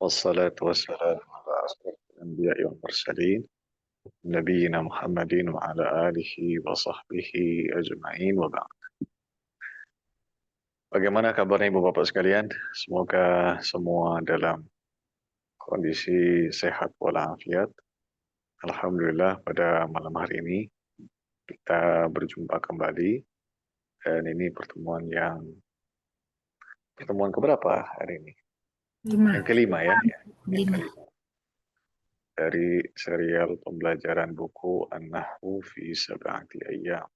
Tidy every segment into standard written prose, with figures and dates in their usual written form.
والصلاة والسلام على أشرف الأنبياء والمرسلين نبينا محمد وعلى آله وصحبه أجمعين وبعد. Bagaimana kabarnya Ibu Bapak sekalian? Semoga semua dalam kondisi sehat walafiat. Alhamdulillah pada malam hari ini kita berjumpa kembali dan ini pertemuan keberapa hari ini? Yang kelima ya, yang Lima. kelima dari serial pembelajaran buku An-Nahwu fi Sab'ati Ayyam.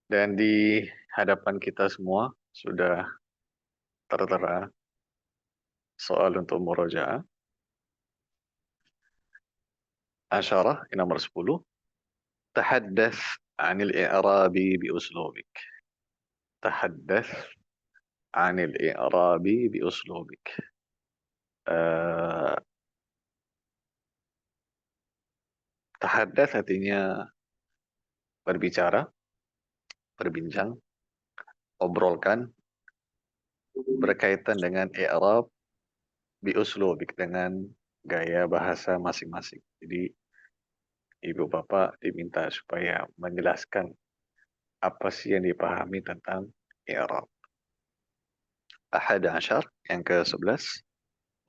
Dan di hadapan kita semua sudah tertera soal untuk murojaah. Asyarah nomor 10. Tahaddath anil i'rabi bi uslubik. Tahaddath anil i'rabi bi uslubik. Tahaddath artinya berbicara, berbincang, obrolkan berkaitan dengan i'rab bi uslubik dengan gaya bahasa masing-masing. Jadi Ibu Bapak diminta supaya menjelaskan apa sih yang dipahami tentang i'rab. Ahad Ashar yang ke-11.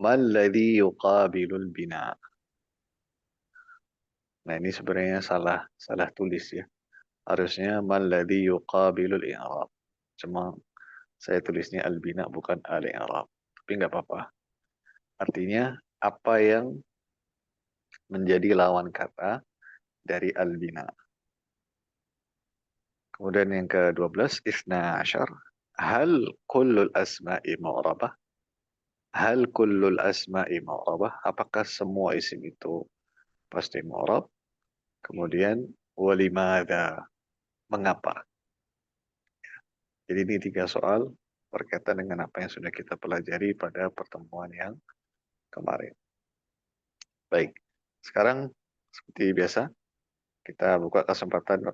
Malladhi yuqabilul bina. Nah ini sebenarnya salah tulis ya. Harusnya malladhi yuqabilul i'rab. Cuma saya tulisnya al-bina bukan al-i'rab. Tapi nggak apa-apa. Artinya apa yang menjadi lawan kata dari al-bina. Kemudian yang ke-12. Isna Ashar. Hal kullul asma'i mu'rabah. Hal kullul asma'i mu'rabah. Apakah semua isim itu pasti mu'rab? Kemudian walimada, mengapa? Jadi ini 3 soal berkaitan dengan apa yang sudah kita pelajari pada pertemuan yang kemarin. Baik, sekarang seperti biasa kita buka kesempatan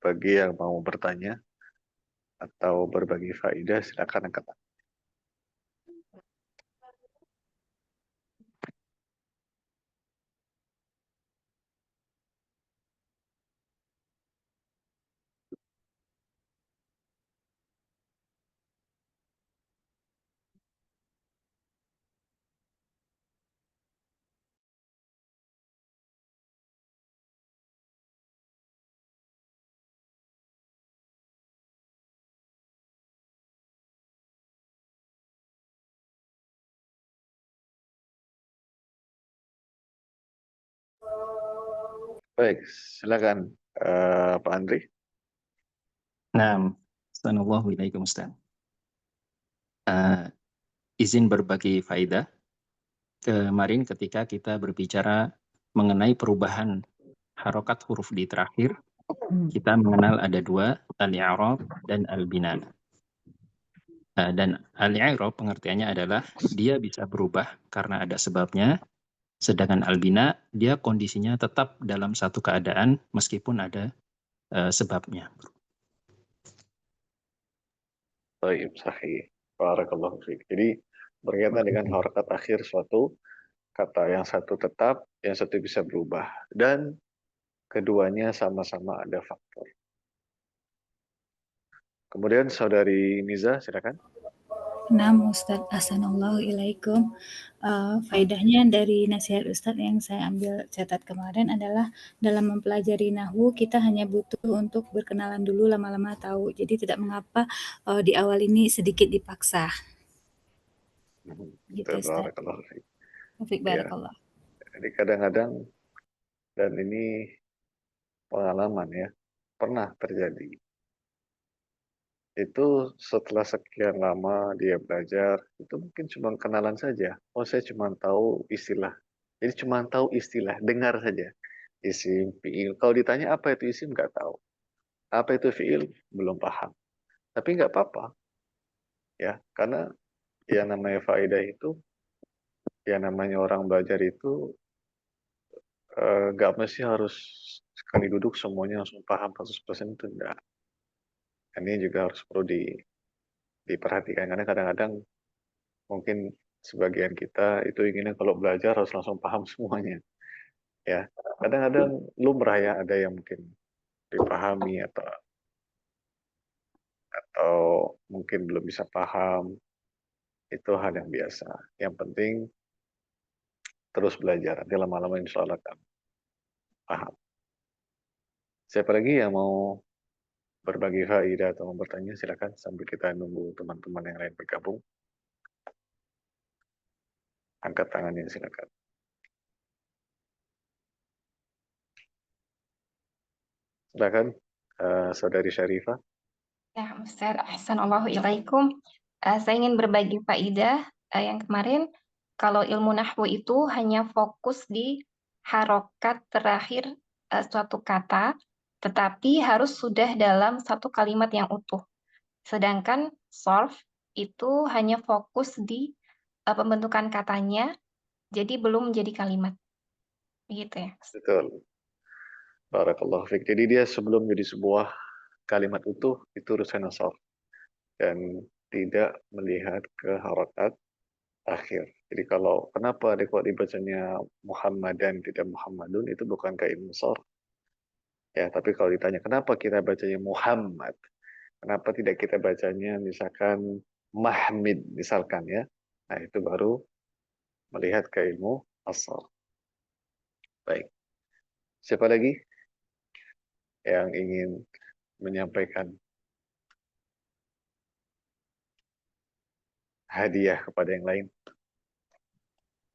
bagi yang mau bertanya atau berbagi faedah, silakan angkat tangan. Baik, silakan Pak Andri. Nah, Assalamualaikum Ustaz. Izin berbagi faedah. Kemarin ketika kita berbicara mengenai perubahan harokat huruf di terakhir, kita mengenal ada 2, al-i'rab dan al-bina. Dan al-i'rab pengertiannya adalah dia bisa berubah karena ada sebabnya, sedangkan al-bina dia kondisinya tetap dalam satu keadaan meskipun ada sebabnya. Baik, sahih. Barakallahu fiik. Jadi berkaitan dengan harokat akhir suatu kata, yang satu tetap, yang satu bisa berubah, dan keduanya sama-sama ada faktor. Kemudian saudari Niza, silakan. Nah, Ustadz, Assalamualaikum. Faedahnya dari nasihat Ustadz yang saya ambil catat kemarin adalah dalam mempelajari Nahwu kita hanya butuh untuk berkenalan dulu, lama-lama tahu. Jadi tidak mengapa di awal ini sedikit dipaksa. Gitu Ustadz. Barakallahu fiik. Taufik Ya, barakallah. jadi kadang-kadang, dan ini pengalaman ya, pernah terjadi. Itu setelah sekian lama dia belajar, itu mungkin cuma kenalan saja. Oh, saya cuma tahu istilah. Jadi cuma tahu istilah, dengar saja. Isim, fiil. Kalau ditanya apa itu isim, nggak tahu. Apa itu fiil, belum paham. Tapi nggak apa-apa. Ya, karena yang namanya faedah itu, yang namanya orang belajar itu, nggak mesti harus sekali duduk semuanya langsung paham 100% itu enggak. Ini juga harus perlu diperhatikan karena kadang-kadang mungkin sebagian kita itu inginnya kalau belajar harus langsung paham semuanya. Ya, kadang-kadang lumrah ya, ada yang mungkin dipahami atau mungkin belum bisa paham, itu hal yang biasa. Yang penting terus belajar, nanti lama-lama insya Allah akan paham. Siapa lagi yang mau berbagi faedah atau mau bertanya, silakan sambil kita nunggu teman-teman yang lain bergabung. Angkat tangannya silakan. Silakan, Saudari Syarifah. Ya, Ustaz, Ahsanallahu saya ingin berbagi faidah yang kemarin, kalau ilmu nahwu itu hanya fokus di harokat terakhir suatu kata, tetapi harus sudah dalam satu kalimat yang utuh. Sedangkan solve itu hanya fokus di pembentukan katanya, jadi belum menjadi kalimat. Begitu ya. Betul. Barakallahu fiik. Jadi dia sebelum jadi sebuah kalimat utuh, itu urusan nasab. Dan tidak melihat ke harokat akhir. Jadi kalau kenapa kok dibacanya Muhammadan tidak Muhammadun, itu bukan ke ilmu sharh. Ya, tapi kalau ditanya kenapa kita bacanya Muhammad, kenapa tidak kita bacanya misalkan Mahmid misalkan ya. Nah, itu baru melihat ke ilmu asal. Baik. Siapa lagi yang ingin menyampaikan hadiah kepada yang lain?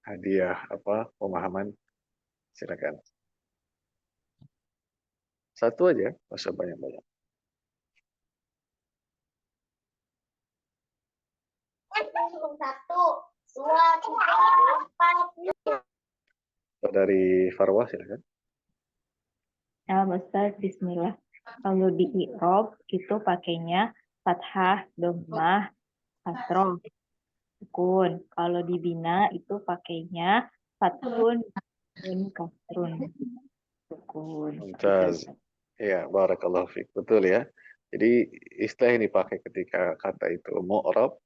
Hadiah apa? Pemahaman? Silakan. Satu aja, nggak usah banyak-banyak. Satu, dua, tiga, empat. Dari Farwa silakan. Ya, Ustaz, bismillah. Kalau di i'rab itu pakainya fathah, dhammah, kasroh, sukun. Kalau di bina itu pakainya fathun dan kasrun, sukun. Mumtaz. Ya, barakallahu fiik. Betul ya. Jadi istilah yang dipakai ketika kata itu mu'rab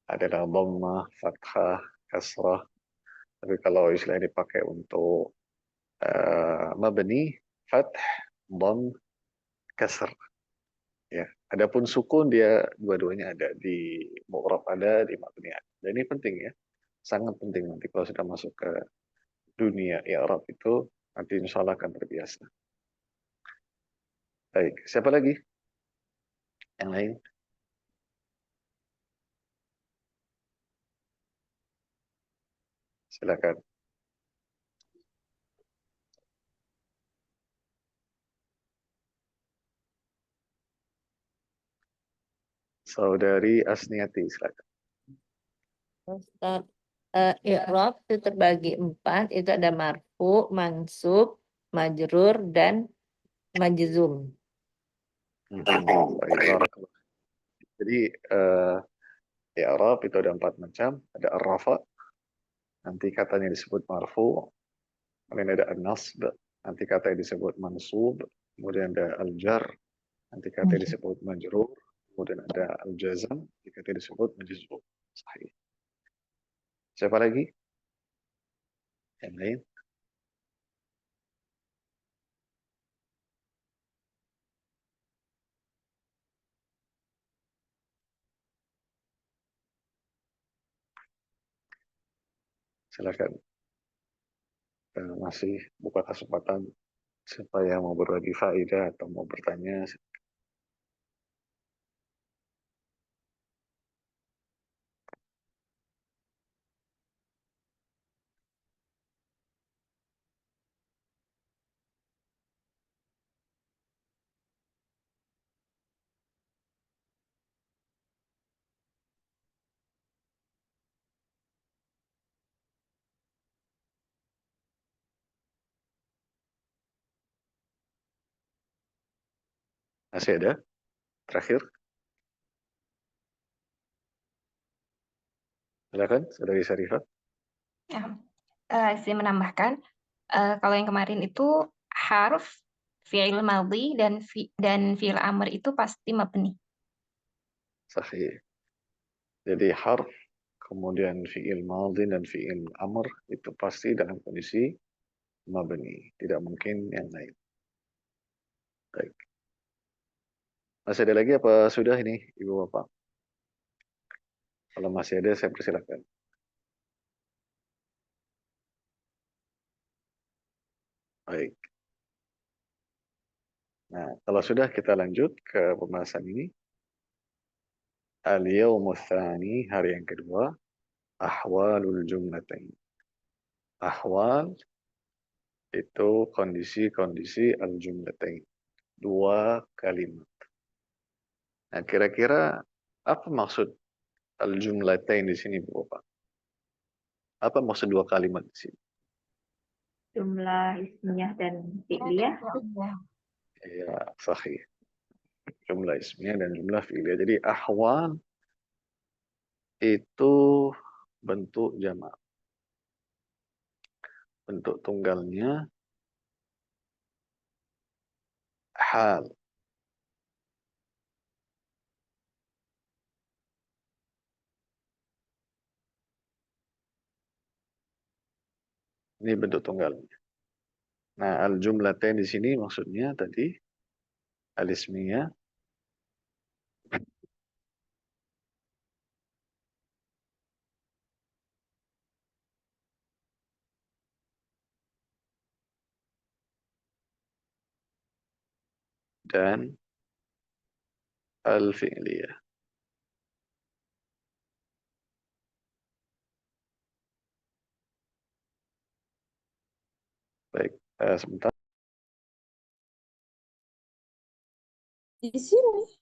adalah dhammah, fathah, kasrah. Tapi kalau istilah yang dipakai untuk mabni, fath, dhamm, kasr. Ya. Adapun sukun dia dua-duanya ada di mu'rab ada, di mabni ada. Dan ini penting ya. Sangat penting nanti kalau sudah masuk ke dunia i'rab itu nanti insya Allah akan terbiasa. Baik, siapa lagi? Yang lain? Silakan. Saudari Asniati, silakan. Ustaz, i'rab itu terbagi 4, itu ada marfu, mansub, majrur, dan majzum. Baik, barakallah. Jadi i'rab itu ada 4 macam. Ada ar-rafa, nanti katanya disebut marfu. Kemudian ada an-nasb, nanti katanya disebut mansub. Kemudian ada al-jar, nanti katanya disebut majrur. Kemudian ada al-jazam, nanti katanya disebut majzum. Sahih. Siapa lagi? Yang lain? Silakan. Masih buka kesempatan siapa yang mau berbagi faedah atau mau bertanya. Masih ada? Terakhir? Silakan, Saudari Syarifah. Ya, saya menambahkan, kalau yang kemarin itu harf fi'il madhi dan fi'il amr itu pasti mabni. Sahih. Jadi harf kemudian fi'il madhi dan fi'il amr itu pasti dalam kondisi mabni, tidak mungkin yang lain. Baik. Masih ada lagi apa sudah ini Ibu Bapak? Kalau masih ada saya persilakan. Baik. Nah, kalau sudah kita lanjut ke pembahasan ini. Al-yawmu tsani, hari yang kedua, ahwalul jumlatain. Ahwal itu kondisi-kondisi al-jumlatain. Dua kalimat. Nah, kira-kira apa maksud al-jumlatain di sini, Bu Bapak? Apa maksud dua kalimat di sini? Jumlah ismiyah dan fi'liyah. Ya, sahih. Jumlah ismiyah dan jumlah fi'liyah. Jadi ahwal itu bentuk jamak. Bentuk tunggalnya hal. Ini bentuk tunggalnya. Nah, al-jumlatain di sini maksudnya tadi al-ismiyah dan al-fi'liyah. Baik, sebentar. Di sini.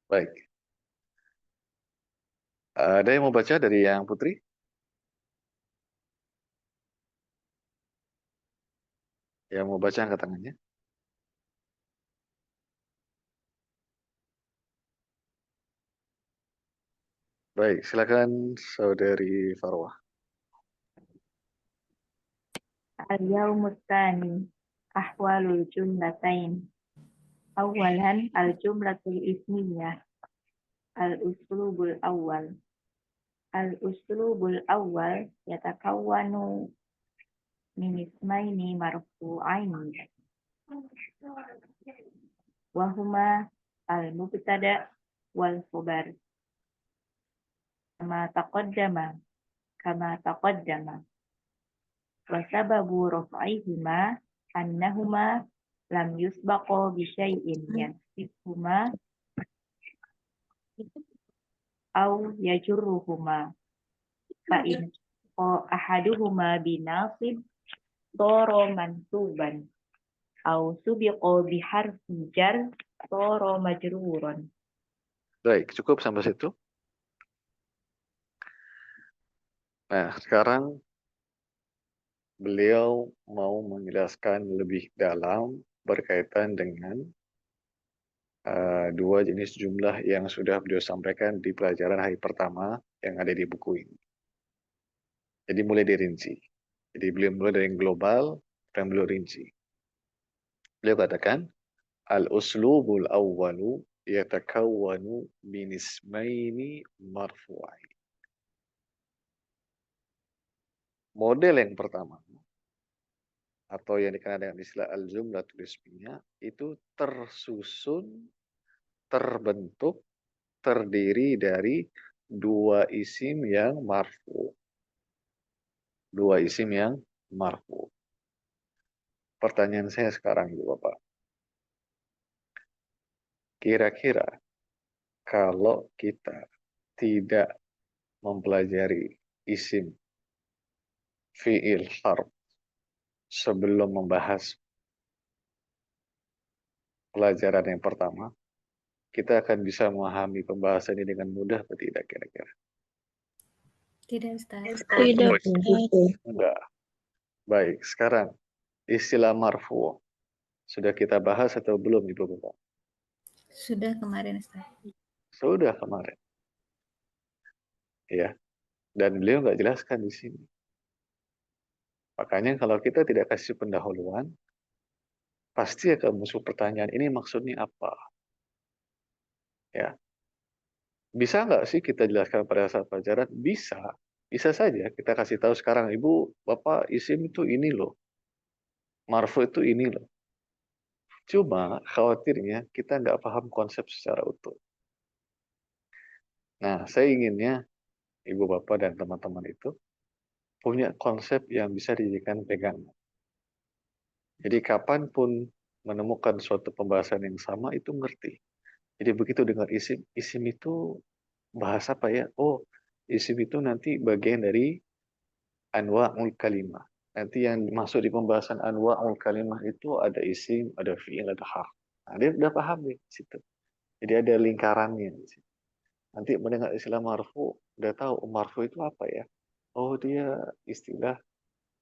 Baik. Ada yang mau baca dari yang Putri? Yang mau baca angkat tangannya. Baik, silakan Saudari Farwah. Al-yawmu tsani, ahwalul jumlatain. Awalan al-jumlatul ismiyah. Al-uslubul awal. Al-uslubul awal yatakawwanu min ismaini marfu'aini. Wahuma al-mubtada wal khabar. Kama taqaddama. Wa sababu raf'ihima annahuma lam yusbaqa bi syai'in yansifhuma aw yajurruhuma fa in ahaduhuma binasib dara mansuban aw subiqa bi harfi jar dara majruran. Baik, cukup sampai situ. Nah, sekarang beliau mau menjelaskan lebih dalam berkaitan dengan dua jenis jumlah yang sudah beliau sampaikan di pelajaran hari pertama yang ada di buku ini. Jadi mulai dirinci. Jadi beliau mulai dari yang global dan beliau rinci. Beliau katakan, al-uslubul awwalu yatakawwanu min ismaini marfu'ain. Model yang pertama atau yang dikenal dengan istilah al-jumlatul ismiyah itu tersusun, terbentuk, terdiri dari dua isim yang marfu. Dua isim yang marfu. Pertanyaan saya sekarang, Ibu Bapak. Kira-kira kalau kita tidak mempelajari isim, fi'il, harf sebelum membahas pelajaran yang pertama, kita akan bisa memahami pembahasan ini dengan mudah atau tidak kira-kira? Tidak, Ustaz. Tidak. Enggak. Baik, sekarang istilah marfu sudah kita bahas atau belum Ibu Bapak? Sudah kemarin Ustaz. Sudah kemarin. Ya, dan beliau nggak jelaskan di sini. Makanya kalau kita tidak kasih pendahuluan, pasti akan muncul pertanyaan, ini maksudnya apa? Ya, bisa nggak sih kita jelaskan pada saat pelajaran? Bisa, bisa saja kita kasih tahu sekarang, Ibu, Bapak, isim itu ini loh, marfu itu ini loh. Cuma khawatirnya kita nggak paham konsep secara utuh. Nah, saya inginnya Ibu Bapak dan teman-teman itu punya konsep yang bisa dijadikan pegangan. Jadi kapanpun menemukan suatu pembahasan yang sama itu ngerti. Jadi begitu dengar isim, isim itu bahasa apa ya? Oh, isim itu nanti bagian dari anwa'ul kalimah. Nanti yang masuk di pembahasan anwa'ul kalimah itu ada isim, ada fi'il, ada harf. Nah, dia udah paham nih di situ. Jadi ada lingkarannya di situ. Nanti mendengar istilah marfu, udah tahu marfu itu apa ya? Oh, dia istilah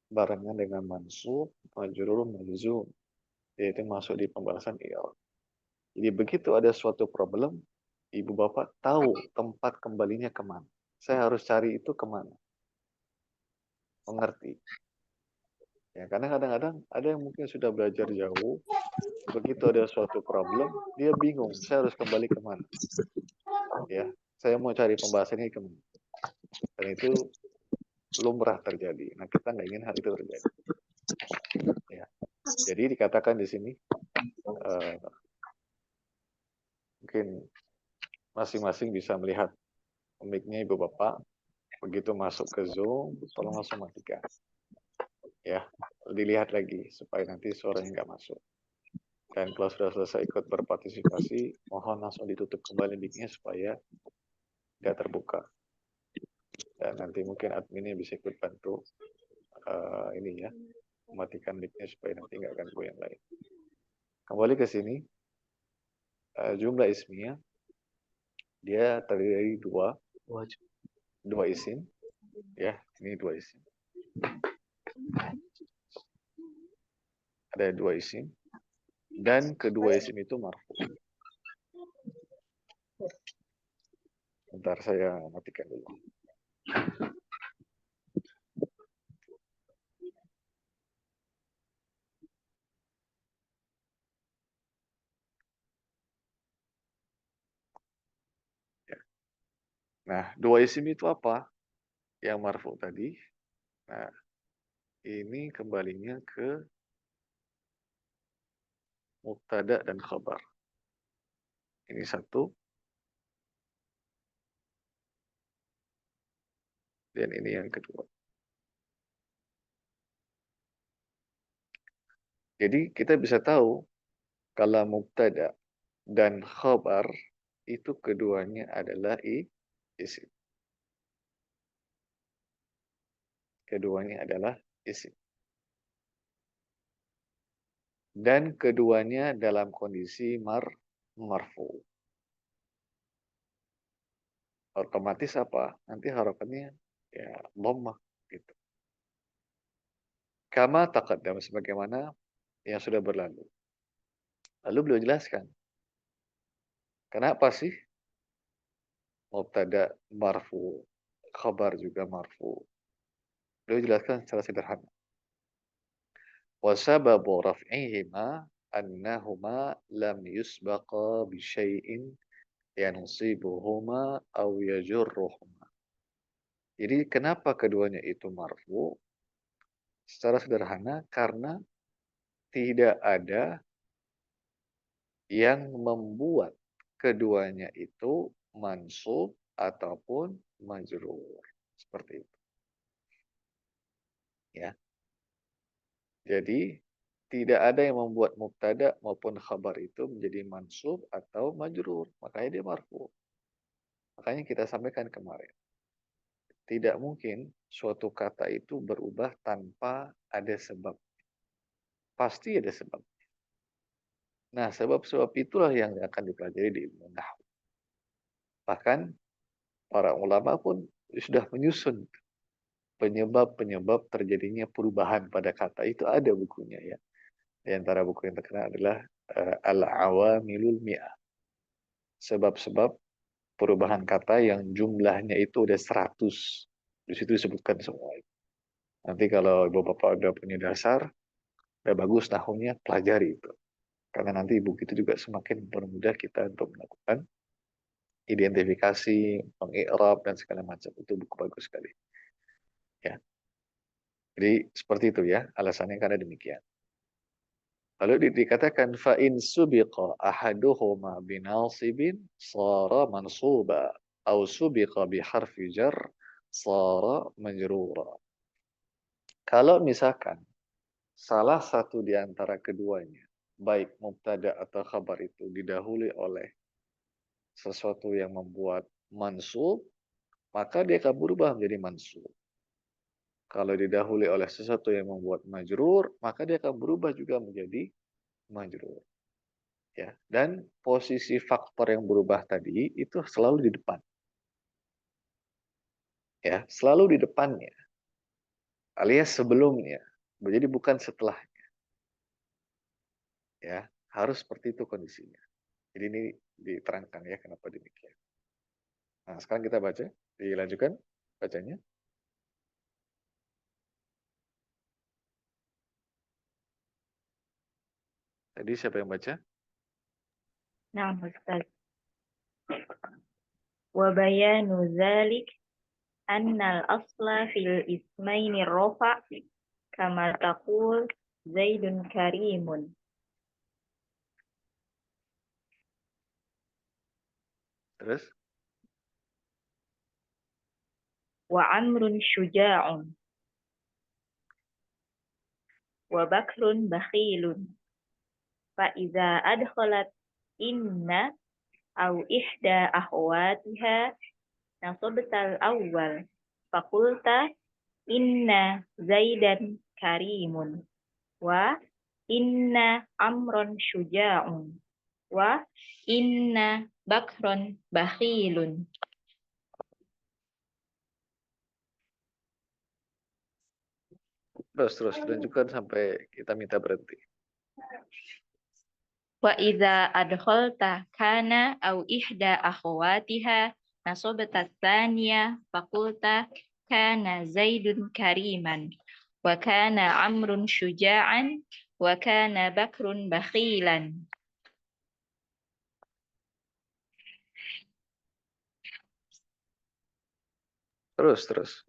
barengan dengan mansub, majrur, majzum. Yaitu masuk di pembahasan i'rab. Jadi begitu ada suatu problem, ibu bapak tahu tempat kembalinya kemana. Saya harus cari itu kemana. Mengerti. Ya, karena kadang-kadang ada yang mungkin sudah belajar jauh, begitu ada suatu problem, dia bingung, saya harus kembali kemana. Ya, saya mau cari pembahasannya kemana. Dan itu lumrah terjadi. Nah, kita nggak ingin hal itu terjadi. Ya. Jadi dikatakan di sini, mungkin masing-masing bisa melihat mic-nya ibu bapak. Begitu masuk ke Zoom, tolong langsung matikan. Ya, dilihat lagi supaya nanti suaranya nggak masuk. Dan kalau sudah selesai ikut berpartisipasi, mohon langsung ditutup kembali mic-nya supaya nggak terbuka. Dan nanti mungkin adminnya bisa ikut bantu ini ya, mematikan mic-nya supaya nanti nggak ganggu yang lain. Kembali ke sini, jumlah ismiyah dia terdiri dari dua isim, ya, ini dua isim. Ada dua isim, dan kedua isim itu marfu. Bentar saya matikan dulu. Ya. Nah, dua isim itu apa? Yang marfu tadi. Nah, ini kembalinya ke mubtada dan khabar. Ini satu. Dan ini yang kedua. Jadi kita bisa tahu kalau mubtada dan khabar itu keduanya adalah isim. Keduanya adalah isim. Dan keduanya dalam kondisi marfu. Otomatis apa? Nanti harokatnya ya dhammah gitu. Kama taqaddam sebagaimana yang sudah berlalu. Lalu beliau jelaskan. Kenapa sih mubtada marfu, khabar juga marfu? Beliau jelaskan secara sederhana. Wa sababu raf'ihima annahuma lam yusbaqa bi syai'in yansibuhuma aw yajurruhuma. Jadi kenapa keduanya itu marfu? Secara sederhana karena tidak ada yang membuat keduanya itu mansub ataupun majrur. Seperti itu. Ya. Jadi tidak ada yang membuat mubtada maupun khabar itu menjadi mansub atau majrur. Makanya dia marfu. Makanya kita sampaikan kemarin. Tidak mungkin suatu kata itu berubah tanpa ada sebab. Pasti ada sebab. Nah, sebab-sebab itulah yang akan dipelajari di ilmu nahwu. Bahkan para ulama pun sudah menyusun penyebab-penyebab terjadinya perubahan pada kata itu ada bukunya ya. Di antara buku yang terkenal adalah Al-Awamilul Mi'ah. Sebab-sebab perubahan kata yang jumlahnya itu udah 100. Di situ disebutkan semua itu. Nanti kalau ibu bapak udah punya dasar, udah bagus nahwunya, pelajari itu. Karena nanti buku itu juga semakin mempermudah kita untuk melakukan identifikasi, mengi'rab dan segala macam. Itu buku bagus sekali. Ya. Jadi seperti itu ya, alasannya karena demikian. Lalu dikatakan fa in subiqa ahaduhuma binasibin sara mansuba au subiqa bi harfi jar sara majrura. Kalau misalkan salah satu di antara keduanya, baik mubtada atau khabar itu didahului oleh sesuatu yang membuat mansub, maka dia akan berubah menjadi mansub. Kalau didahului oleh sesuatu yang membuat majrur, maka dia akan berubah juga menjadi majrur. Ya, dan posisi faktor yang berubah tadi itu selalu di depan. Ya, selalu di depannya. Alias sebelumnya. Jadi bukan setelahnya. Ya, harus seperti itu kondisinya. Jadi ini diterangkan ya kenapa demikian. Nah, sekarang kita baca, dilanjutkan bacanya. Tadi siapa yang baca? Nah, Ustaz. Wa bayanu dzalik annal asla fil ismaini rafa kama taqul Zaidun karimun. Terus? Wa amrun syuja'un. Wa bakrun bakhilun. Fa iza adkhalat inna au ihda akhwatiha nasabtal awwal. Fakulta inna Zaidan karimun. Wa inna amron syuja'un. Wa inna bakron bakhilun. Terus lanjutkan sampai kita minta berhenti. Wa idza adkhalta kana au ihda akhwatiha nasabta tsaniya faqulta kana Zaidun kariman wa kana Amrun syuja'an wa kana Bakrun bakhilan. Terus.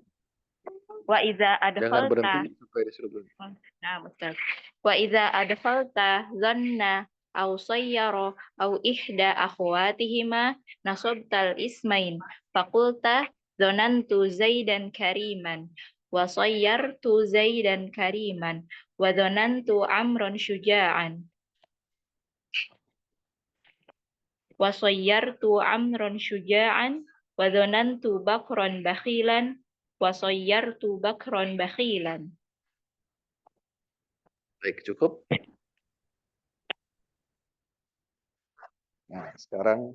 Wa idza Jangan adkhalta berhenti sampai disuruh berhenti. Nah, Ustaz. Wa idza adkhalta zanna au sayyara au ihda akhwatihima nasabtal ismain faqulta dhanantu Zaidan kariman wa sayyartu Zaidan kariman wa dhanantu Amran syuja'an wa sayyartu Amran syuja'an wa dhanantu Bakran bakhilan wa sayyartu Bakran bakhilan. Baik, cukup. Nah, sekarang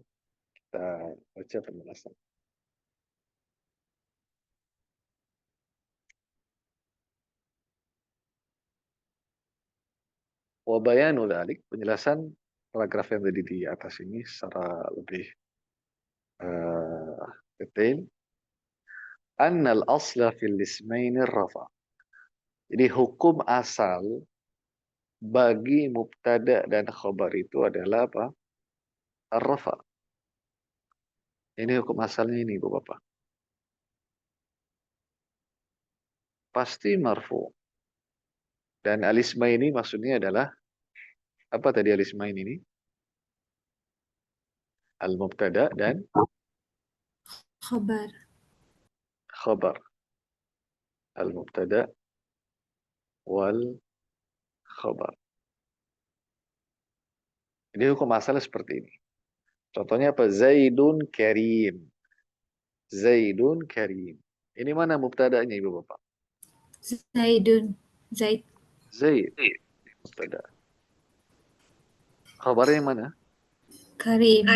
kita baca penjelasan. Wa bayanu dzalik, penjelasan paragraf yang tadi di atas ini secara lebih detail. Annal asla fil ismaini rafa. Jadi hukum asal bagi mubtada dan khabar itu adalah apa? Ar-rafa. Ini hukum asalnya ini, Ibu Bapak. Pasti marfu. Dan al-ismain ini maksudnya adalah apa tadi al-ismain ini? Al-mubtada dan khabar. Al-mubtada wal khabar. Ini hukum asalnya seperti ini. Contohnya apa? Zaidun karim. Zaidun karim. Ini mana mubtada'nya Ibu Bapak? Zaid. Zaid. Mubtada. Khabarnya yang mana? Karim.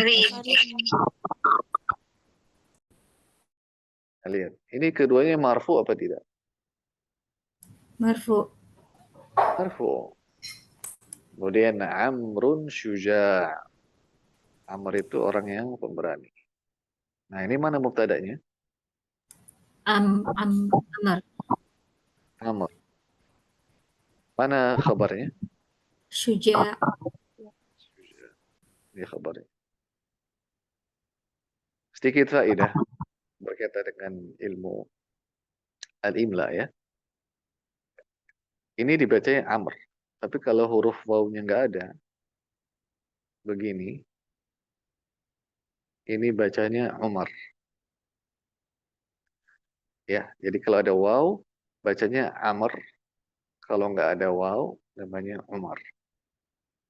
Lihat. Ini keduanya marfu apa tidak? Marfu. Marfu. Kemudian Amrun syuja'. Amr itu orang yang pemberani. Nah, ini mana mubtada'nya? Amar. Amr. Mana khabarnya? Syuja'. Syuja'. Ini khabarnya. Sedikit faedah berkaitan dengan ilmu al-imla ya. Ini dibacanya Amr. Tapi kalau huruf wawunya nggak ada, begini, ini bacanya Umar. Ya, jadi kalau ada waw, bacanya Amr. Kalau nggak ada waw, namanya Umar.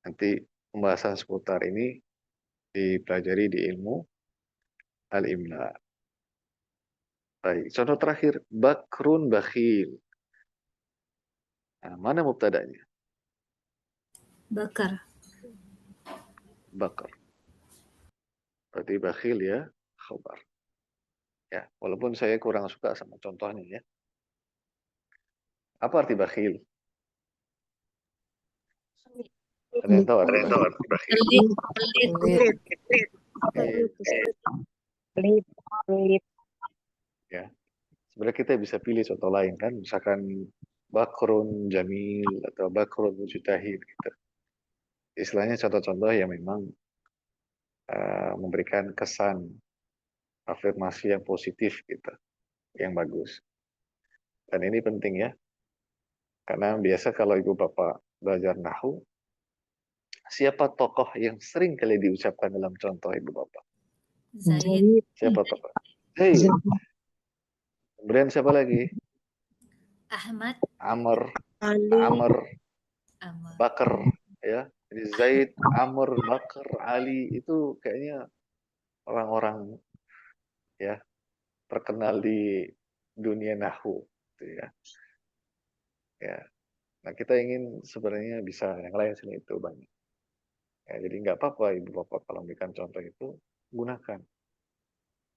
Nanti pembahasan seputar ini dipelajari di ilmu al-imla. Baik, contoh terakhir, Bakrun bakhil. Nah, mana mubtada'nya? Bakar. Bakar. Berarti bakhil ya, khabar. Ya, walaupun saya kurang suka sama contohnya ya. Apa arti bakhil? Ada yang tahu arti bakhil? Pelit. Pelit. Ya, sebenarnya kita bisa pilih contoh lain kan, misalkan Bakrun jamil atau Bakrun mujtahid gitu. Istilahnya contoh-contoh yang memang memberikan kesan afirmasi yang positif gitu, yang bagus. Dan ini penting ya, karena biasa kalau ibu bapak belajar nahwu, siapa tokoh yang sering kali diucapkan dalam contoh ibu bapak? Zaid. Siapa tokoh? Zaid. Kemudian siapa lagi? Ahmad. Amr, Ali. Amr, Amar. Bakar, ya. Jadi Zaid, Amr, Bakar, Ali itu kayaknya orang-orang ya terkenal di dunia nahwu, gitu ya. Ya. Nah, kita ingin sebenarnya bisa yang lain selain itu banyak. Ya, jadi nggak apa-apa ibu bapak kalau memberikan contoh itu gunakan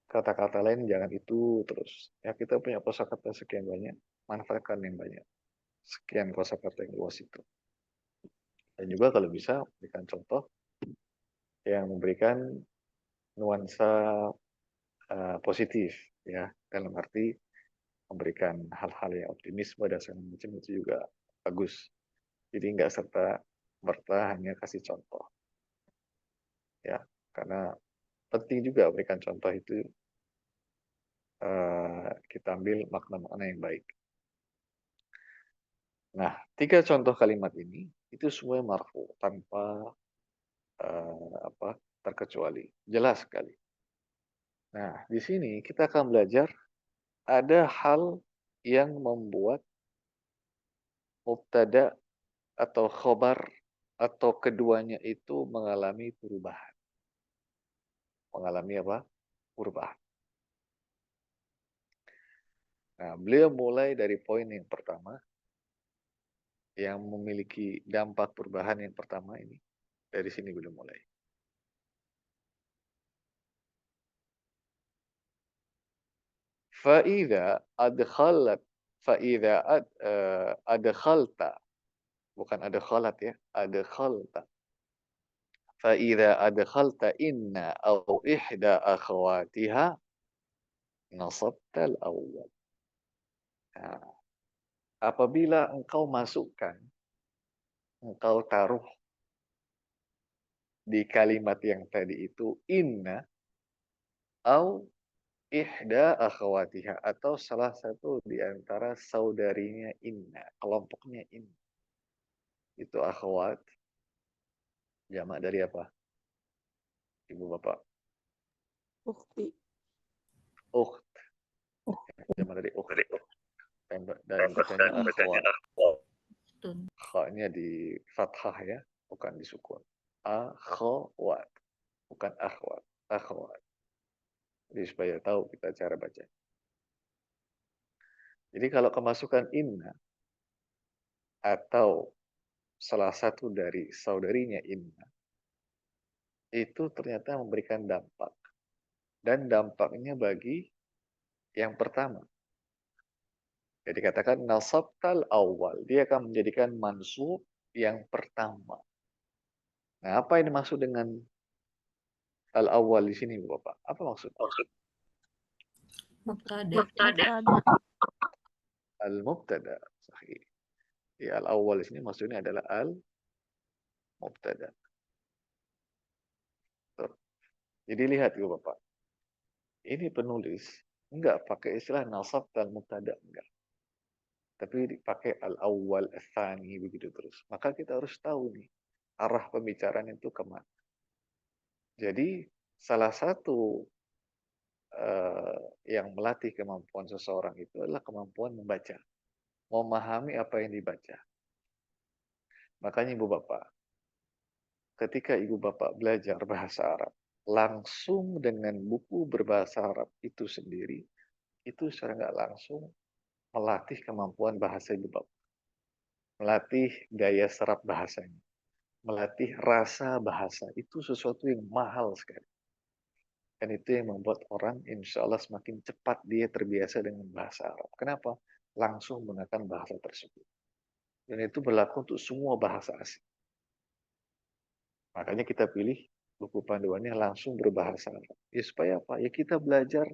kata-kata lain, jangan itu terus. Ya, kita punya kosakata sekian banyak, manfaatkan yang banyak. Sekian kosakata yang luas itu. Dan juga kalau bisa berikan contoh yang memberikan nuansa positif ya, dalam arti memberikan hal-hal yang optimisme dan segala macam itu juga bagus. Jadi nggak serta merta hanya kasih contoh ya, karena penting juga berikan contoh itu kita ambil makna-makna yang baik. Nah, 3 contoh kalimat ini itu semua marfu tanpa terkecuali, jelas sekali. Nah, di sini kita akan belajar ada hal yang membuat mubtada atau khobar atau keduanya itu mengalami perubahan. Mengalami apa? Perubahan. Nah, beliau mulai dari poin yang pertama yang memiliki dampak perubahan yang pertama ini. Dari sini beliau mulai. Fa'idha adkhalta, bukan adkhalat ya, adkhalta. Fa'idha adkhalta inna au ihda akhawatiha nasabta al-awwal. Nah, apabila engkau masukkan, engkau taruh di kalimat yang tadi itu inna au ihda akhawatiha atau salah satu di antara saudarinya inna, kelompoknya inna. Itu akhwat jamak dari apa? Ibu bapak. Ukti. Ukht. Jamak dari ukht. Dan bacanya akhwat. Kha-nya di fathah ya, bukan di sukun. Akhwat. Bukan akhwat. Akhwat. Jadi supaya tahu kita cara baca. Jadi kalau kemasukan inna atau salah satu dari saudarinya inna itu ternyata memberikan dampak. Dan dampaknya bagi yang pertama. Jadi katakan nasabtal awal. Dia akan menjadikan mansub yang pertama. Nah, apa yang dimaksud dengan al-awwal di sini, Bapak? Apa maksud? Mubtada. Al-mubtada. Sahih. Ya, al-awwal di sini maksudnya adalah al-mubtada. Jadi lihat Ibu Bapak. Ini penulis enggak pakai istilah nasab dan mubtada, enggak. Tapi dipakai al-awwal, al-thani, begitu terus. Maka kita harus tahu nih, arah pembicaraan itu kemana. Jadi, salah satu yang melatih kemampuan seseorang itu adalah kemampuan membaca. Memahami apa yang dibaca. Makanya Ibu Bapak, ketika Ibu Bapak belajar bahasa Arab, langsung dengan buku berbahasa Arab itu sendiri, itu secara nggak langsung melatih kemampuan bahasa Ibu Bapak. Melatih daya serap bahasanya. Melatih rasa bahasa. Itu sesuatu yang mahal sekali. Dan itu yang membuat orang insya Allah semakin cepat dia terbiasa dengan bahasa Arab. Kenapa? Langsung menggunakan bahasa tersebut. Dan itu berlaku untuk semua bahasa asing. Makanya kita pilih buku panduannya langsung berbahasa Arab. Ya supaya apa? Ya kita belajar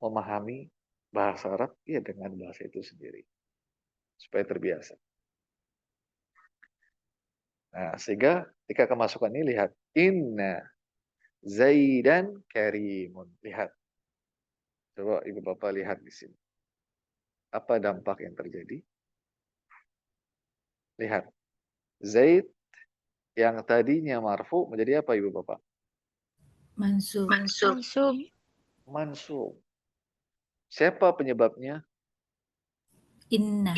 memahami bahasa Arab ya dengan bahasa itu sendiri. Supaya terbiasa. Nah, sehingga ketika kemasukan ini lihat inna Zaidan karimun. Lihat. Coba Ibu Bapak lihat di sini. Apa dampak yang terjadi? Lihat. Zaid yang tadinya marfu menjadi apa Ibu Bapak? Mansub. Mansub. Siapa penyebabnya? Inna.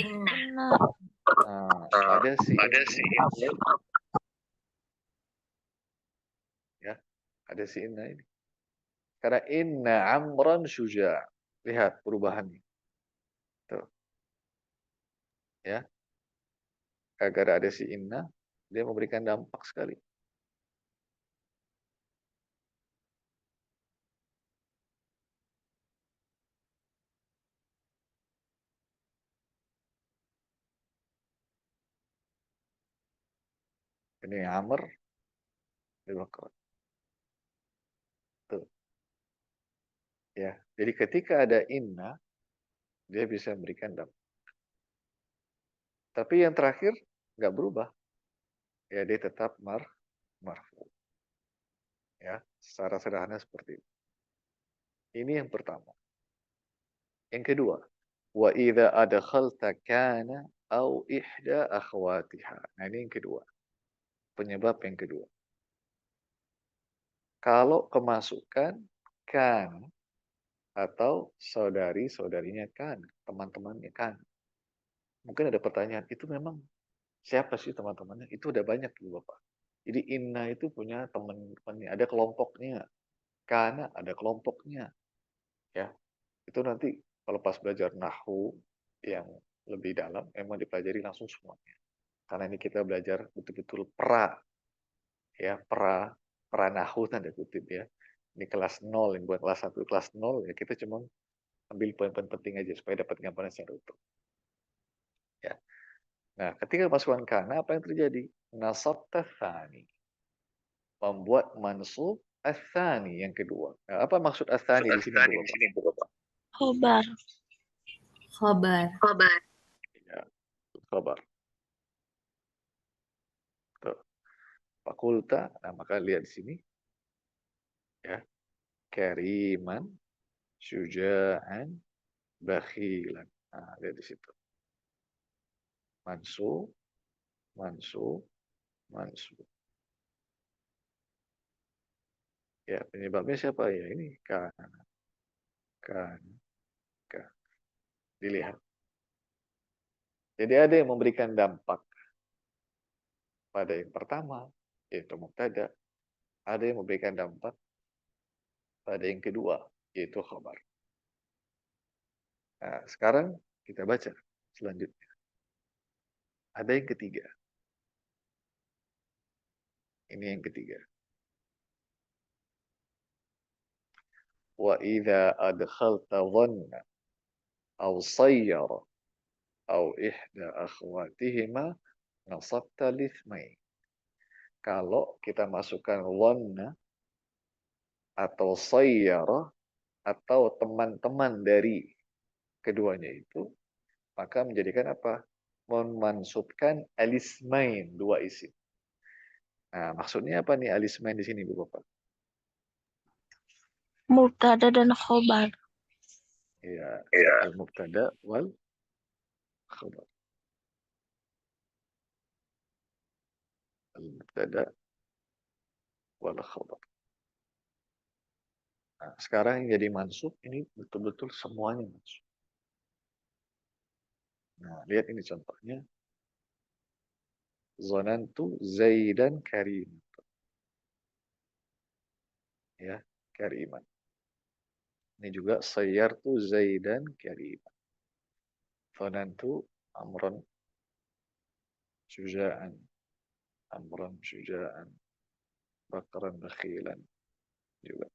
Nah, ada si ya, ada si inna ini. Karena inna amran syuja. Lihat perubahannya. Tuh. Ya. Agar ada si inna, dia memberikan dampak sekali. Ini Amr Bakar. Tuh. Ya. Jadi ketika ada inna, dia bisa memberikan dampak. Tapi yang terakhir nggak berubah. Ya dia tetap marfu. Ya, secara sederhana seperti itu. Ini yang pertama. Yang kedua, wa idza adkhalta kana au ihda akhwatiha. Nah, ini yang kedua. Penyebab yang kedua. Kalau kemasukan kan atau saudari-saudarinya kan, teman-temannya kan. Mungkin ada pertanyaan, itu memang siapa sih teman-temannya? Itu udah banyak Ibu Bapak. Jadi inna itu punya teman-temannya, ada kelompoknya. Kana ada kelompoknya. Ya. Itu nanti kalau pas belajar nahwu yang lebih dalam memang dipelajari langsung semuanya. Karena ini kita belajar betul-betul ya, pra nahwu tanda kutip ya. Ini kelas 0, yang buat kelas 1, kelas 0 ya kita cuma ambil poin-poin penting aja supaya dapat gambaran secara utuh. Ya. Nah, ketika masukkan kana apa yang terjadi? Nasab tsani. Membuat mansub ats-tsani yang kedua. Nah, apa maksud ats-tsani di sini, Bapak? Khobar. Ya, khabar. Tuh. Fakulta, nah maka lihat di sini. Ya. Kariman, syuja'an, bakhilan. Nah, lihat di situ. Mansub, mansub, mansub. Ya, penyebabnya siapa ya? Ini kan. Dilihat. Jadi ada yang memberikan dampak pada yang pertama, yaitu mubtada. Ada yang memberikan dampak pada yang kedua, yaitu khabar. Nah, sekarang kita baca selanjutnya. Ada yang ketiga. Ini yang ketiga. Wa idza adkhalta dhanna aw sayyara au ihda akhwatihima nasabta lithmain. Kalau kita masukkan dhanna atau sayyara atau teman-teman dari keduanya itu, maka menjadikan apa? Memansubkan alismain, dua isim. Nah, maksudnya apa nih alismain di sini, Bu Bapak? Mubtada dan khobar. Ya, al-mubtada wal khabar. Al-mubtada wal khabar. Nah, sekarang yang jadi mansub ini betul-betul semuanya mansub. Nah, lihat ini contohnya. Zonantu Zaidan Karim. Ya, Kariman. Ini juga sayyartu Zaidan Kariman. Zonantu Amran Syuja'an. Amran Syuja'an. Bakran Bakhilan. Juga.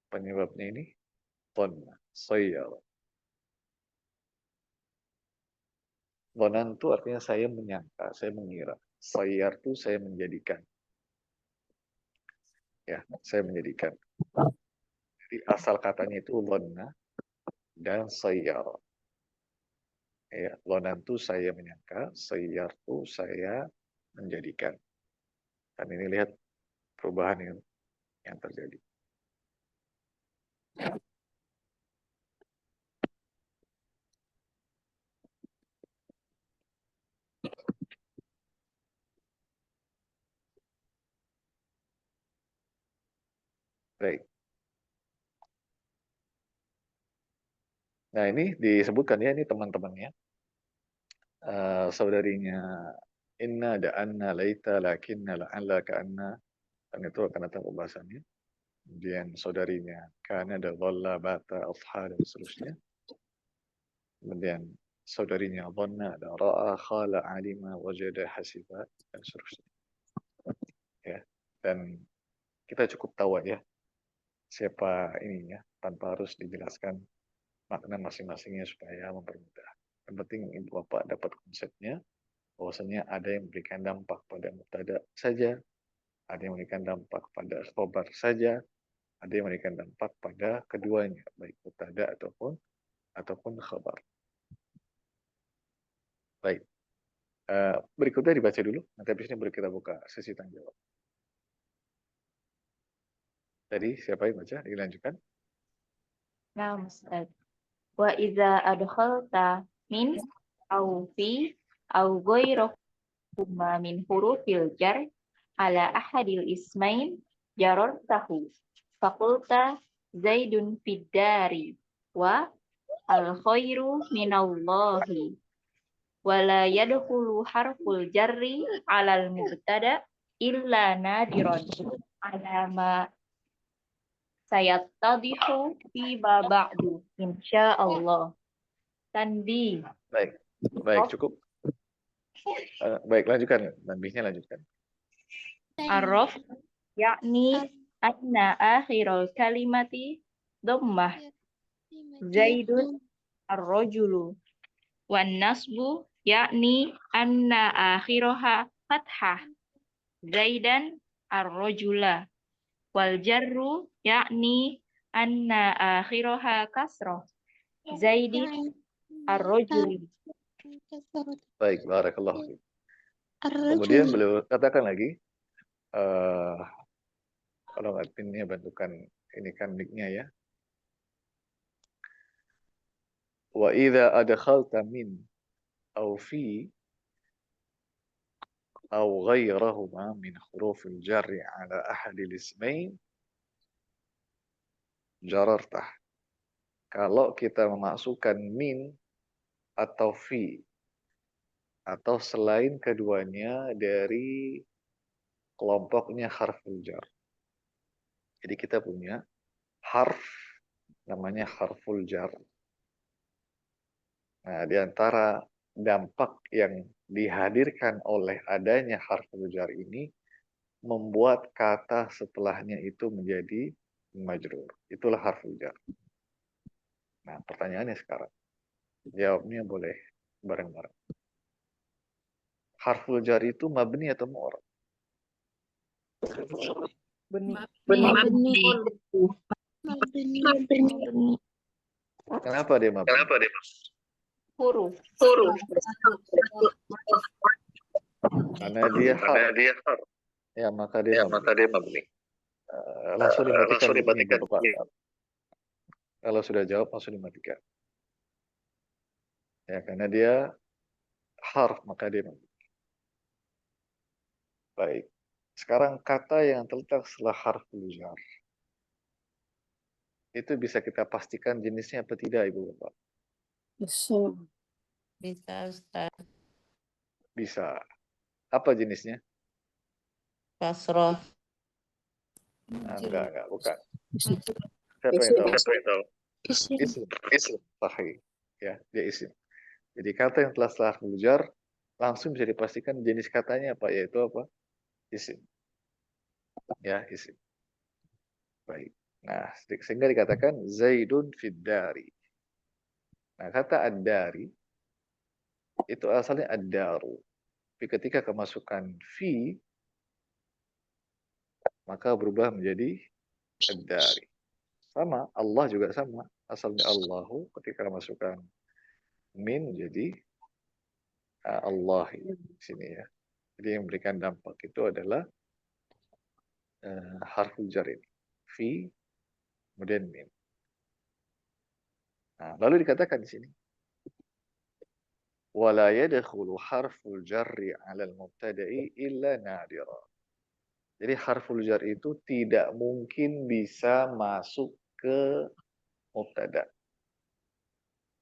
Penyebabnya ini dhanna, sayyar. Dhanantu artinya saya menyangka, saya mengira. Sayyartu saya menjadikan. Ya, saya menjadikan. Jadi asal katanya itu dhanna dan sayyar. Ya, dhanantu saya menyangka, sayyartu saya menjadikan. Dan ini lihat perubahan yang terjadi. Baik. Nah, ini disebutkan ya, ini teman-temannya. Saudarinya inna ada anna laita lakinna la'alla ka'anna, dan itu akan datang pembahasannya. Kemudian saudarinya kana ada dhalla bata adha dan seterusnya. Kemudian saudarinya dhanna ada ra'a khala alima wajada hasiba dan seterusnya. Ya. Dan kita cukup tahu ya siapa ininya tanpa harus dijelaskan makna masing-masingnya supaya mempermudah. Yang penting Ibu Bapak dapat konsepnya, bahwasanya ada yang memberikan dampak pada mubtada saja, ada yang memberikan dampak pada khobar saja, ada yang memberikan dampak pada keduanya, baik mubtada ataupun khobar. Baik. Berikutnya dibaca dulu, nanti habis ini baru kita buka sesi tanya jawab. Tadi siapa yang baca? Dilanjutkan. Nah, Ustaz. Wa iza adkhalta min au fi au ghairahuma min hurufil jar ala ahadil ismain jarartahu. Fakulta Zaidun fiddari wa al khairu minallahi. Wala yadkhulu harful jarri alal mubtada illa nadiran alama sayattadihu fi ba'du insyaallah. Tanbih. Baik, cukup. Baik, lanjutkan. Tanbihnya lanjutkan. Arraf yakni anna akhirul kalimati dhammah Zaidun ar-rajulu wan nasbu yakni anna akhiraha fathah Zaidan ar-rajula wal jarru yakni anna akhiraha kasrah Zaidin ar-rajuli. Baik, barakallahu fiik. Kemudian beliau katakan lagi, kalau adminnya bantukan ini kan mic-nya ya. Wa idza adkhalta min aw fi aw ghayrahuma min hurufil jarri ala ahadil ismain jarartah. Kalau kita memasukkan min atau fi atau selain keduanya dari kelompoknya harful jar. Jadi kita punya harf namanya harful jar. Nah, di antara dampak yang dihadirkan oleh adanya harful jar ini membuat kata setelahnya itu menjadi majrur. Itulah harful jar. Nah, pertanyaannya sekarang, jawabnya boleh bareng-bareng. Harful jar itu mabni atau mu'rab? Benih. Mabni. Kenapa dia mabni? Huruf. Karena dia harf. Ya, maka dia mabni. Langsung dimatikan. Bapak. Kalau sudah jawab langsung dimatikan. Ya, karena dia harf, maka dia mabni. Baik. Sekarang kata yang terletak setelah harful jar. Itu bisa kita pastikan jenisnya apa tidak, Ibu Bapak? Bisa, Ustaz. Bisa. Apa jenisnya? Kasroh. Enggak, bukan. Siapa yang tahu? Isim. Sahih. Ya, dia isim. Jadi kata yang telah setelah harful jar langsung bisa dipastikan jenis katanya apa, yaitu apa? Isim. Ya, isim. Baik. Nah, sehingga dikatakan Zaidun fid dari. Nah, kata ad-dari itu asalnya ad-daru. Tapi ketika kemasukan fi, maka berubah menjadi ad-dari. Sama, Allah juga sama. Asalnya Allahu, ketika kemasukan min menjadi Allah di sini ya. Jadi yang memberikan dampak itu adalah harful jar ini. Fi, kemudian min. Nah, lalu dikatakan di sini wala yadkhulu harful jarri 'ala al-mubtada'i illa nadira. Jadi harful jar itu tidak mungkin bisa masuk ke mubtada.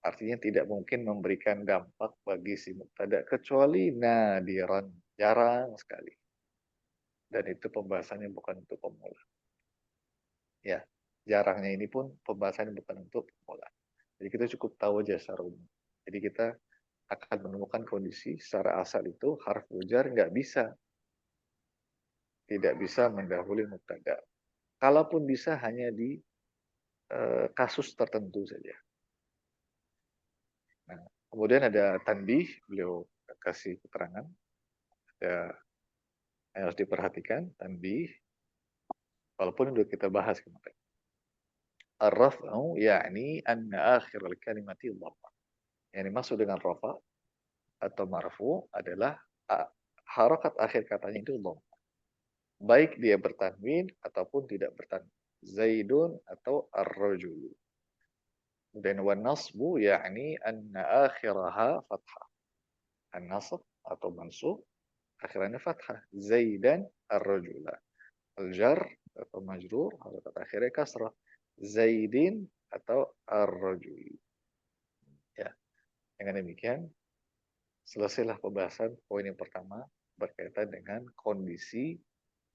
Artinya tidak mungkin memberikan dampak bagi si mubtada kecuali nadiran, jarang sekali. Dan itu pembahasannya bukan untuk pemula. Ya, jarangnya ini pun pembahasannya bukan untuk pemula. Jadi kita cukup tahu aja secara umum. Jadi kita akan menemukan kondisi secara asal itu harful jar tidak bisa mendahului mubtada. Kalaupun bisa hanya di kasus tertentu saja. Nah, kemudian ada tanbih, beliau kasih keterangan. Ada yang harus diperhatikan, tanbih. Walaupun sudah kita bahas kemarin. Ar-raf'u ya'ni anna akhir al-kalimati dhamma. Yang dimaksud dengan rafa atau marfu adalah harakat akhir katanya itu dhamma. Baik dia bertanwin ataupun tidak bertanwin. Zaidun atau ar-rajulu. Dan wan nasbu ya'ni anna akhiraha fathah. An-nasb atau mansub akhirannya fathah. Zaidan ar-rajula. Al-jar atau majrur harakat akhirnya kasrah. Zaidin atau ar-rajuli. Ya. Dengan demikian selesailah pembahasan poin yang pertama berkaitan dengan kondisi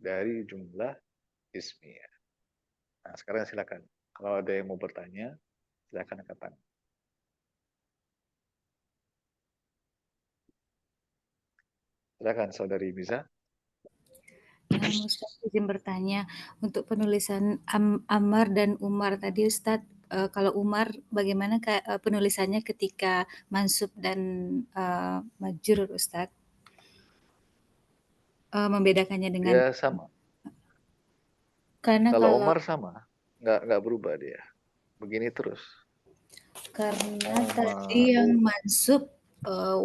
dari jumlah ismiyah. Nah, sekarang silakan. Kalau ada yang mau bertanya, silakan angkat tangan. Silakan Saudari Biza. Ustaz izin bertanya, untuk penulisan Ammar dan Umar tadi Ustaz, kalau Umar bagaimana penulisannya ketika mansub dan majrur Ustaz? Membedakannya dengan Ya sama. karena Kalau kalau Umar sama, nggak berubah dia. Begini terus. karena Umar. tadi yang mansub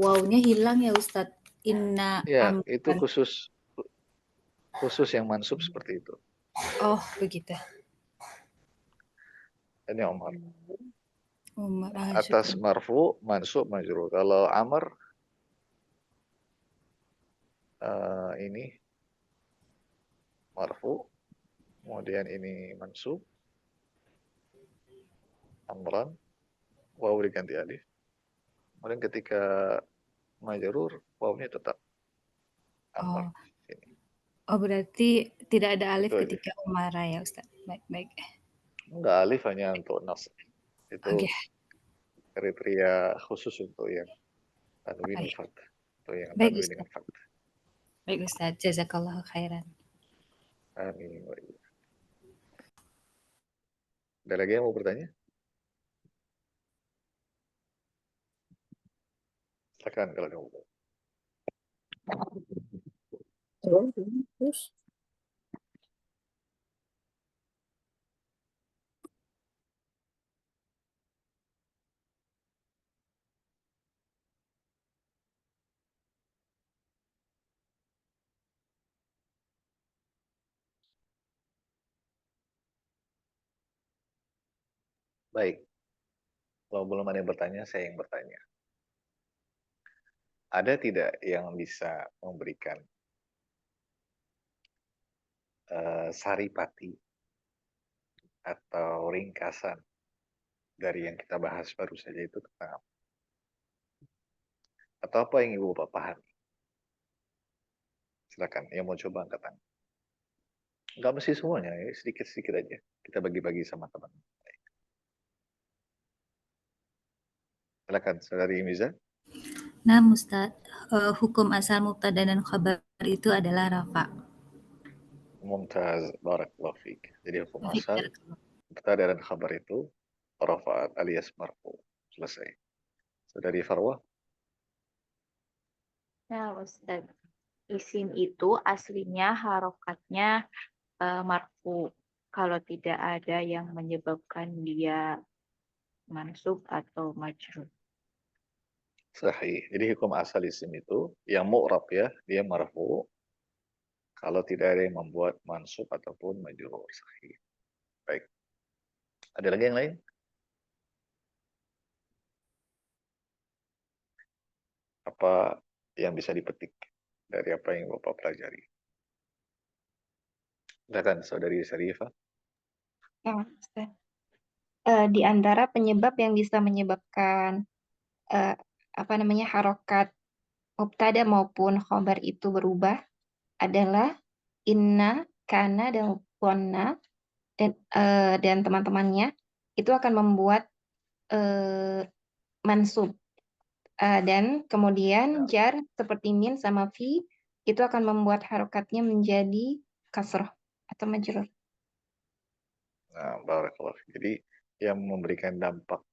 wawunya hilang ya Ustaz. Inna Ya, amran. itu khusus yang mansub seperti itu. Oh, begitu. Ini Umar. Umar. Atas marfu, mansub, majrur. Kalau Amr ini marfu, kemudian ini mansub, amran, waw diganti alif. Kemudian ketika majrur, wawnya tetap amr. Oh, berarti tidak ada alif Itu ketika umara ya Ustaz. Baik. Enggak, alif hanya untuk nasab. Itu kriteria khusus untuk yang tanwin fathah. Atau yang tanwin dengan fathah. Baik Ustaz, jazakallahu khairan. Amin. Ada lagi yang mau bertanya? Silakan kalau ada mau. Terus Baik, kalau belum ada yang bertanya, saya yang bertanya. Ada tidak yang bisa memberikan saripati atau ringkasan dari yang kita bahas baru saja itu tentang apa? Atau apa yang Ibu Bapak pahami? Silakan, yang mau coba angkat tangan. Enggak mesti semuanya, ya. Sedikit-sedikit aja. Kita bagi-bagi sama teman. Silakan, Saudari Miza. Nah, Ustaz, hukum asal mubtada dan khabar itu adalah rafa. Mumtaz, barakallahu fiik. Jadi hukum Taufik asal, barakallah. mubtada dan khabar itu rafa'at alias marfu. Selesai. Saudari Farwah. Nah, Ustaz, isim itu aslinya harokatnya marfu. Kalau tidak ada yang menyebabkan dia mansub atau majrur. Sahih. Jadi hukum asal isim itu yang mu'rab ya, dia marfu. Kalau tidak ada yang membuat mansub ataupun majrur. Sahih. Baik. Ada lagi yang lain? Apa yang bisa dipetik dari apa yang Bapak pelajari? Silakan Saudari Syarifah. Ya, Ustaz. Di antara penyebab yang bisa menyebabkan harokat mubtada maupun khobar itu berubah adalah inna, kana, dan dhanna dan teman-temannya itu akan membuat mansub. Dan kemudian jar seperti min sama fi itu akan membuat harokatnya menjadi kasroh atau majrur. Nah, barakallah. Jadi yang memberikan dampak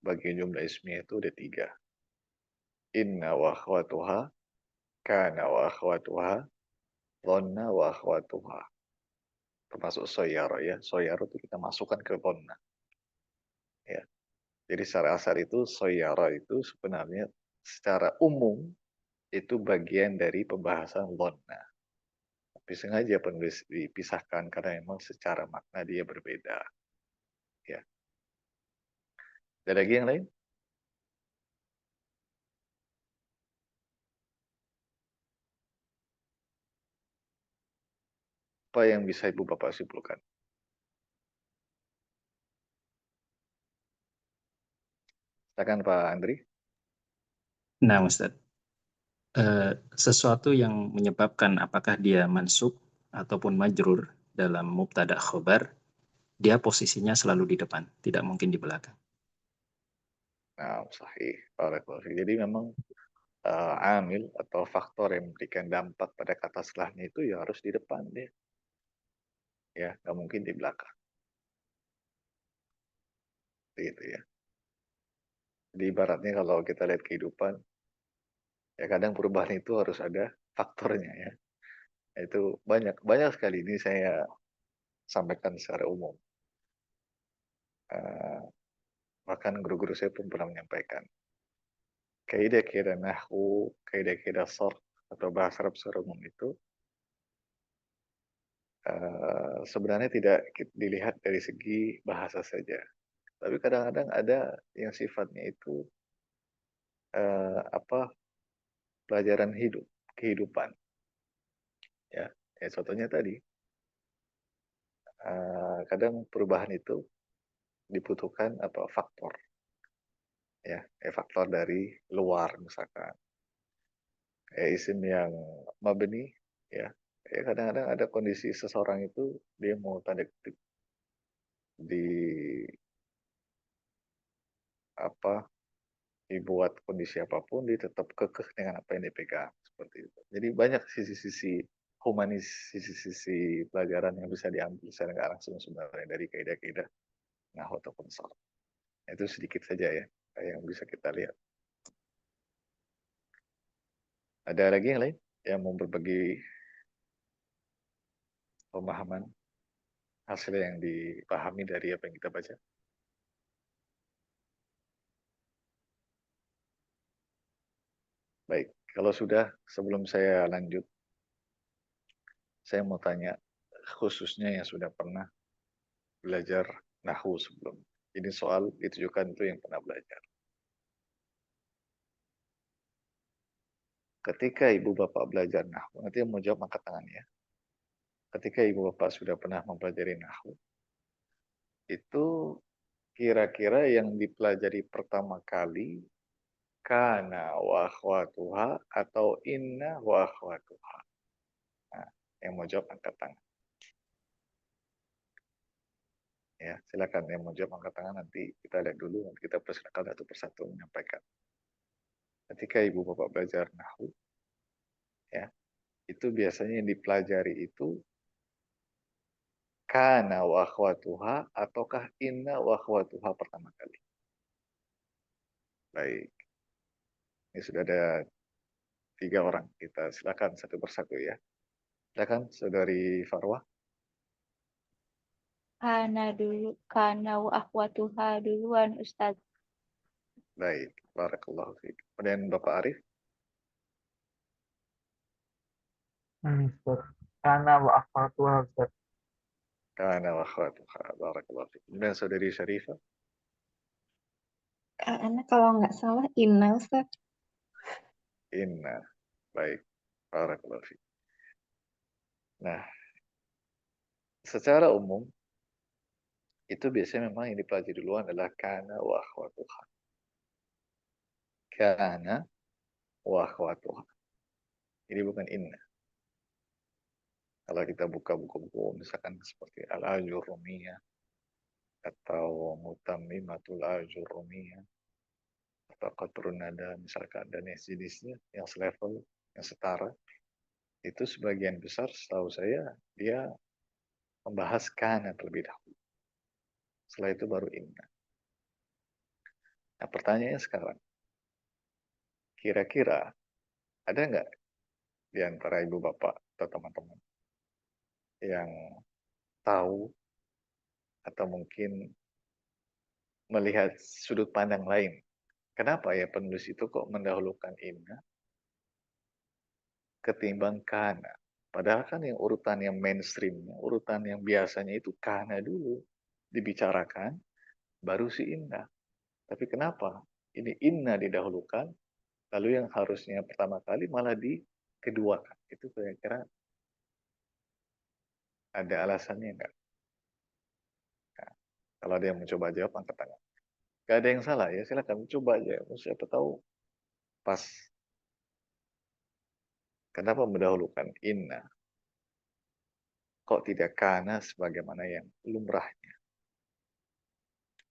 bagi jumlah ismiyah itu ada 3. Inna wa akhwatuha, kana wa akhwatuha, dhanna wa akhwatuha. Termasuk soyaro ya. Soyaro itu kita masukkan ke dhanna. Ya. Jadi secara asal itu soyaro itu sebenarnya secara umum itu bagian dari pembahasan dhanna. Tapi sengaja penulis dipisahkan karena memang secara makna dia berbeda. Ya. Ada lagi yang lain? Apa yang bisa Ibu Bapak simpulkan? Silakan Pak Andri. Nah, Ustaz, sesuatu yang menyebabkan apakah dia mansub ataupun majrur dalam mubtada khobar, dia posisinya selalu di depan, tidak mungkin di belakang. Nah, sahih. Jadi memang amil atau faktor yang memberikan dampak pada kata setelahnya itu ya harus di depan dia. Ya, nggak mungkin di belakang. Gitu ya. Jadi ibaratnya kalau kita lihat kehidupan, ya kadang perubahan itu harus ada faktornya ya. Itu banyak sekali ini saya sampaikan secara umum. Bahkan guru-guru saya pun pernah menyampaikan. Kaidah-kaidah nahwu, kaidah-kaidah sharh atau bahasa Arab secara umum itu sebenarnya tidak dilihat dari segi bahasa saja. Tapi kadang-kadang ada yang sifatnya itu pelajaran hidup, kehidupan. Ya, contohnya tadi kadang perubahan itu dibutuhkan faktor, ya, faktor dari luar misalkan, isim yang mabni, ya, kadang-kadang ada kondisi seseorang itu dia mau tanda kutip dibuat kondisi apapun dia tetap kekeh dengan apa yang dipegang seperti itu. Jadi banyak sisi-sisi humanis, sisi-sisi pelajaran yang bisa diambil secara nggak langsung sebenarnya dari kaidah-kaidah nahwu ataupun sharh. Itu sedikit saja ya yang bisa kita lihat. Ada lagi yang lain yang mau berbagi pemahaman hasil yang dipahami dari apa yang kita baca? Baik, kalau sudah, sebelum saya lanjut, saya mau tanya khususnya yang sudah pernah belajar nahwu sebelum. Ini soal ditujukan itu yang pernah belajar. Ketika ibu bapak belajar nahwu, nanti yang mau jawab angkat tangan ya. Ketika ibu bapak sudah pernah mempelajari nahwu, itu kira-kira yang dipelajari pertama kali kana wa akhwatuha atau inna wa akhwatuha. Nah, yang mau jawab angkat tangan. Ya, silakan yang mau jawab angkat tangan, nanti kita lihat dulu, nanti kita persilakan satu persatu menyampaikan. Ketika ibu bapak belajar nahwu, ya, itu biasanya yang dipelajari itu kana wa akhwatuha ataukah inna wa akhwatuha pertama kali. Baik, ini sudah ada 3 orang, kita silakan satu persatu ya. Silakan saudari Farwah. Kana wa akhwatuha duluan Ustaz. Baik, barakallahu fiik. Kemudian Bapak Arif. Ustaz. Kana wa akhwatuha Ustaz. Kana wa akhwatuha, barakallahu fiik. Kemudian saudari Syarifah. Anak kalau nggak salah Inna Ustaz. Inna. Baik, barakallahu fiik. Nah, secara umum itu biasanya memang yang dipelajari duluan adalah kana wa akhwatuha. Kana wa akhwatuha. Ini bukan inna. Kalau kita buka buku-buku misalkan seperti Al-Ajurrumiyah atau Mutammimatul Ajurrumiyah atau Qatrun Nada misalkan, dan yang jenisnya yang selevel, yang setara, itu sebagian besar setahu saya dia membahas kana terlebih dahulu. Setelah itu baru inna. Nah, pertanyaannya sekarang, kira-kira ada nggak di antara ibu bapak atau teman-teman yang tahu atau mungkin melihat sudut pandang lain? Kenapa ya penulis itu kok mendahulukan inna ketimbang kana? Padahal kan yang urutan yang mainstreamnya, urutan yang biasanya itu kana dulu dibicarakan, baru si inna. Tapi kenapa ini inna didahulukan, lalu yang harusnya pertama kali malah dikeduakan? Itu kira-kira ada alasannya nggak? Nah, kalau ada yang mencoba jawab, angkat tangan. Gak ada yang salah ya, silakan coba aja. Siapa tahu pas. Kenapa mendahulukan inna? Kok tidak kana sebagaimana yang lumrahnya?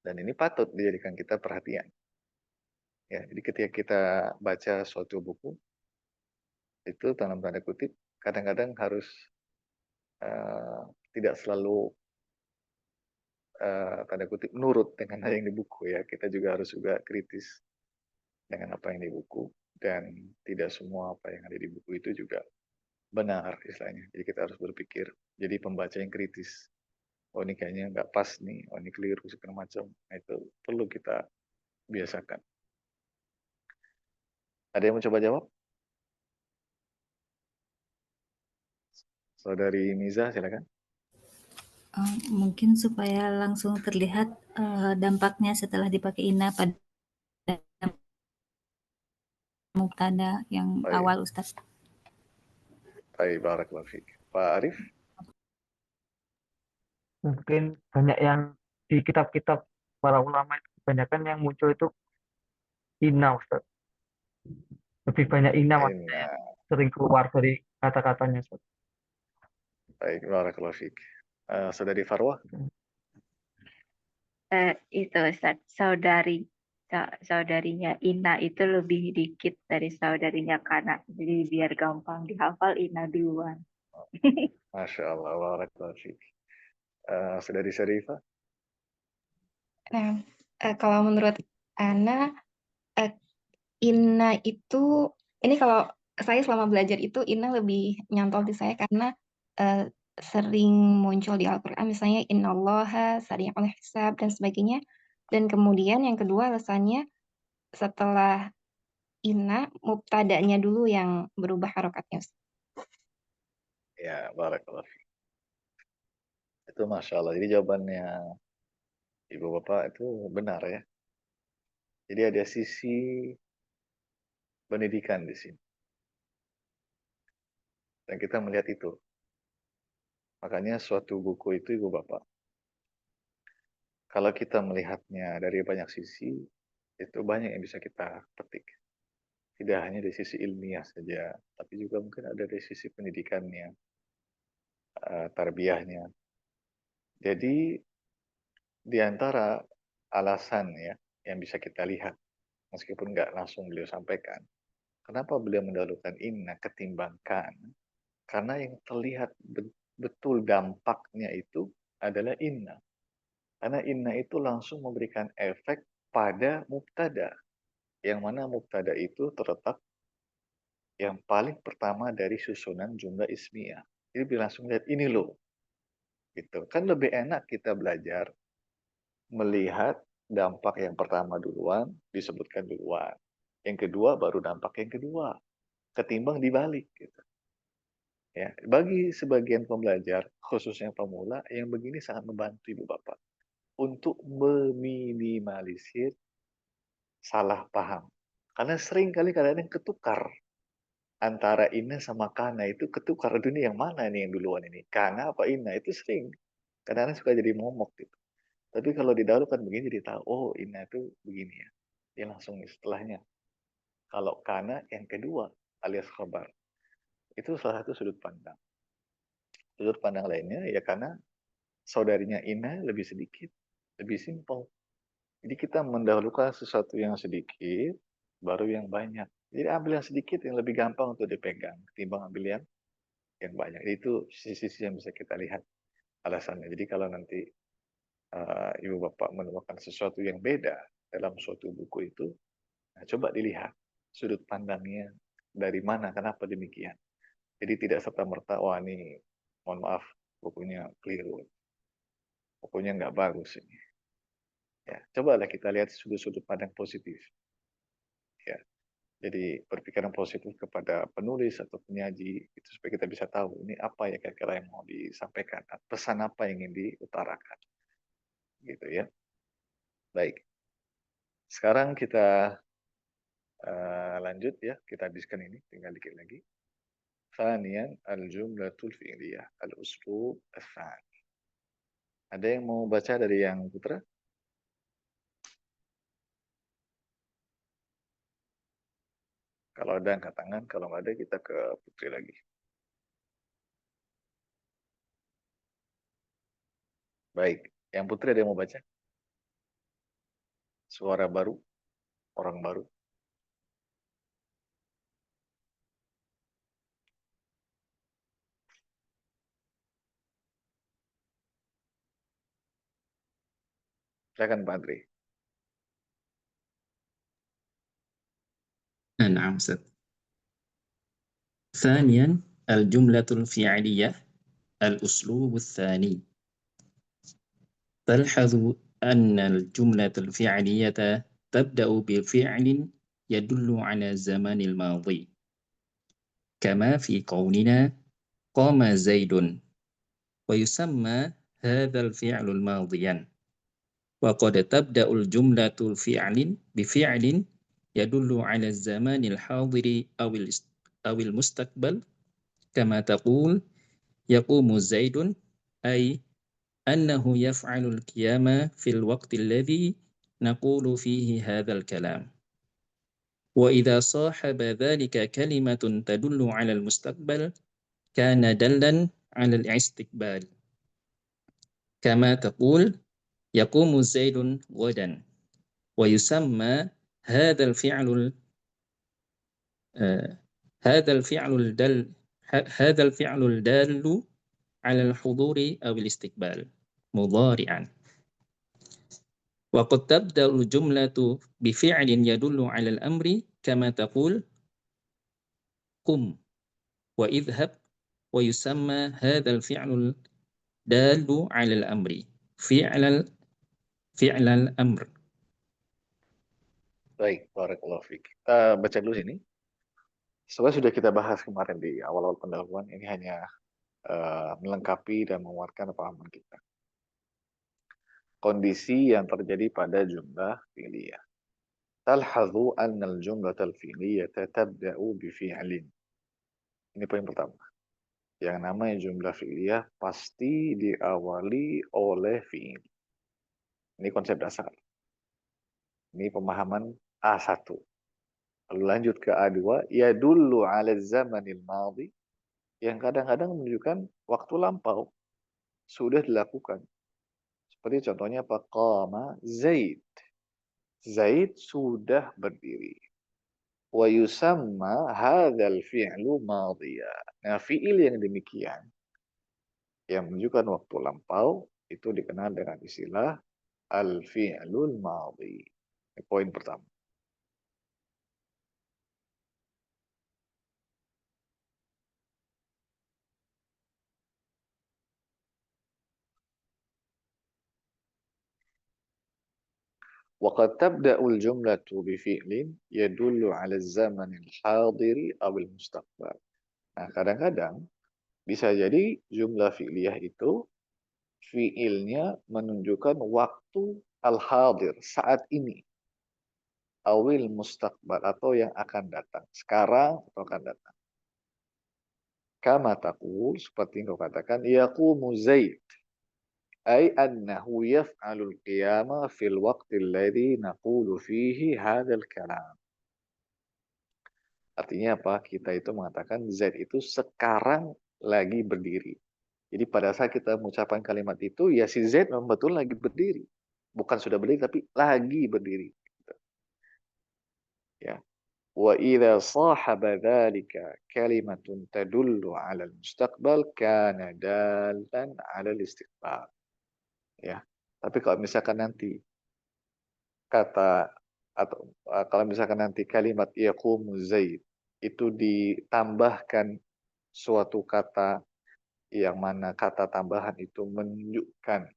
Dan ini patut dijadikan kita perhatian. Ya, jadi ketika kita baca suatu buku, itu dalam tanda kutip, kadang-kadang harus tidak selalu tanda kutip nurut dengan apa yang di buku ya. Kita juga harus juga kritis dengan apa yang di buku, dan tidak semua apa yang ada di buku itu juga benar istilahnya. Jadi kita harus berpikir, jadi pembaca yang kritis. Oh ini kayaknya nggak pas nih, oh ini keliru segala macam. Nah, itu perlu kita biasakan. Ada yang mencoba jawab? Saudari Miza, silakan. Mungkin supaya langsung terlihat dampaknya setelah dipakai inna pada mubtada yang Baik. awal Ustaz. Baik, barakallahu fiik. Pak Arif? Mungkin banyak yang di kitab-kitab para ulama itu kebanyakan yang muncul itu inna Ustaz. Lebih banyak inna maksudnya sering keluar dari kata-katanya Ustaz. Baik, barakallahu fiik. Saudari Farwah? Itu Ustaz, saudarinya Ina itu lebih dikit dari saudarinya Kana. Jadi biar gampang dihafal Ina duluan. Masya Allah, barakallahu fiik. Saudari Syarifah? Nah, kalau menurut Ana, Inna itu, ini kalau saya selama belajar itu inna lebih nyantol di saya karena sering muncul di Al-Quran, misalnya innallaha sari'ul hisab dan sebagainya. Dan kemudian yang kedua alasannya setelah inna, mubtada'nya dulu yang berubah harokatnya. Ya, barakallah. Itu Masya Allah. Jadi jawabannya Ibu Bapak itu benar ya. Jadi ada sisi pendidikan di sini. Dan kita melihat itu. Makanya suatu buku itu Ibu Bapak, kalau kita melihatnya dari banyak sisi, itu banyak yang bisa kita petik. Tidak hanya dari sisi ilmiah saja, tapi juga mungkin ada dari sisi pendidikannya, tarbiyahnya. Jadi di antara alasan ya yang bisa kita lihat, meskipun nggak langsung beliau sampaikan, kenapa beliau mendahulukan inna ketimbang kana? Karena yang terlihat betul dampaknya itu adalah inna. Karena inna itu langsung memberikan efek pada mubtada. Yang mana mubtada itu terletak yang paling pertama dari susunan jumlah ismiyah. Jadi langsung lihat ini loh. Gitu. Kan lebih enak kita belajar melihat dampak yang pertama duluan, disebutkan duluan. Yang kedua baru dampak yang kedua. Ketimbang dibalik. Gitu. Ya, bagi sebagian pembelajar, khususnya pemula, yang begini sangat membantu Ibu Bapak untuk meminimalisir salah paham. Karena sering kali kadang-kadang ketukar antara inna sama kana itu ketukar. Aduh ini yang mana nih yang duluan ini? Kana apa inna? Itu sering. Kadang-kadang suka jadi momok gitu. Tapi kalau didahulukan begini jadi tahu, oh inna itu begini ya. Dia langsung setelahnya. Kalau kana yang kedua alias khabar. Itu salah satu sudut pandang. Sudut pandang lainnya ya karena saudarinya inna lebih sedikit, lebih simpel. Jadi kita mendahulukan sesuatu yang sedikit, baru yang banyak. Jadi ambil yang sedikit yang lebih gampang untuk dipegang, ketimbang ambil yang banyak. Itu sisi-sisi yang bisa kita lihat alasannya. Jadi kalau nanti Ibu Bapak menemukan sesuatu yang beda dalam suatu buku itu, nah, coba dilihat sudut pandangnya dari mana, kenapa demikian. Jadi tidak serta-merta, wah ini mohon maaf, bukunya keliru. Bukunya nggak bagus ini. Ya, cobalah kita lihat sudut-sudut pandang positif. Ya, jadi berpikiran positif kepada penulis atau penyaji itu supaya kita bisa tahu ini apa ya kira-kira yang mau disampaikan, pesan apa yang ingin diutarakan, gitu ya. Baik, sekarang kita lanjut ya, kita habiskan ini, tinggal dikit lagi. Thaniyan al-jumlatul fi'liyah al-uslub ats-tsani. Ada yang mau baca dari yang Putra? Kalau ada angkat tangan, kalau nggak ada kita ke Putri lagi. Baik, yang Putri ada yang mau baca? Suara baru, orang baru. Silakan Pak Andri. نعم أستاذ. ثانيا الجملة الفعلية الأسلوب الثاني. تلحظ أن الجملة الفعلية تبدأ بفعل يدل على الزمان الماضي كما في قولنا قام زيد ويسمى هذا الفعل الماضيا وقد تبدأ الجملة بفعل يدل على الزمان الحاضر أو المستقبل كما تقول يقوم زيد أي أنه يفعل القيام في الوقت الذي نقول فيه هذا الكلام وإذا صاحب ذلك كلمة تدل على المستقبل كان دلا على الاستقبال كما تقول يقوم زيد غدا ويسمى هذا الفعل الدال على الحضور أو الاستقبال مضارعا وقد تبدأ الجملة بفعل يدل على الأمر كما تقول قم واذهب ويسمى هذا الفعل الدال على الأمر فعل الأمر. Baik, barakallahu fiik. Kita baca dulu sini. Sebenarnya sudah kita bahas kemarin di awal-awal pendahuluan, ini hanya melengkapi dan menguatkan pemahaman kita. Kondisi yang terjadi pada jumlah fi'liyah. Talhadhu anna al-jumlah al-fi'liyah tabda'u bifi'lin. Ini poin pertama. Yang namanya jumlah fi'liyah pasti diawali oleh fi'il. Ini konsep dasar. Ini pemahaman A1. Lalu lanjut ke A2, yadullu 'ala zamanil madhi, yang kadang-kadang menunjukkan waktu lampau sudah dilakukan. Seperti contohnya qama Zaid. Zaid sudah berdiri. Wa yusamma hadzal fi'lu madhiya. Nah, fi'il yang demikian yang menunjukkan waktu lampau itu dikenal dengan istilah al-fi'lul madhi. Ini poin pertama. وقد تبدأ الجملة بفعل يدل على الزمن الحاضر أو المستقبل. Nah, kadang-kadang bisa jadi jumlah fi'liyah itu fi'ilnya menunjukkan waktu al-hadir, saat ini. Awil mustaqbal, atau yang akan datang. Sekarang atau akan datang. Kama taqul, seperti yang kau katakan, yaqumu Zaid. أي أنه يفعل القيام في الوقت الذي نقول فيه هذا الكلام. Artinya apa? Kita itu mengatakan Zaid itu sekarang lagi berdiri. Jadi pada saat kita mengucapkan kalimat itu, ya si Zaid memang betul lagi berdiri. Bukan sudah berdiri, tapi lagi berdiri. Ya. Wa idza sahaba dzalika kalimatun tadullu 'ala al-mustaqbal kana dalan 'ala al-istiqbal. Ya. Tapi kalau misalkan nanti kata atau kalau misalkan nanti kalimat yaqumu Zaid itu ditambahkan suatu kata yang mana kata tambahan itu menunjukkan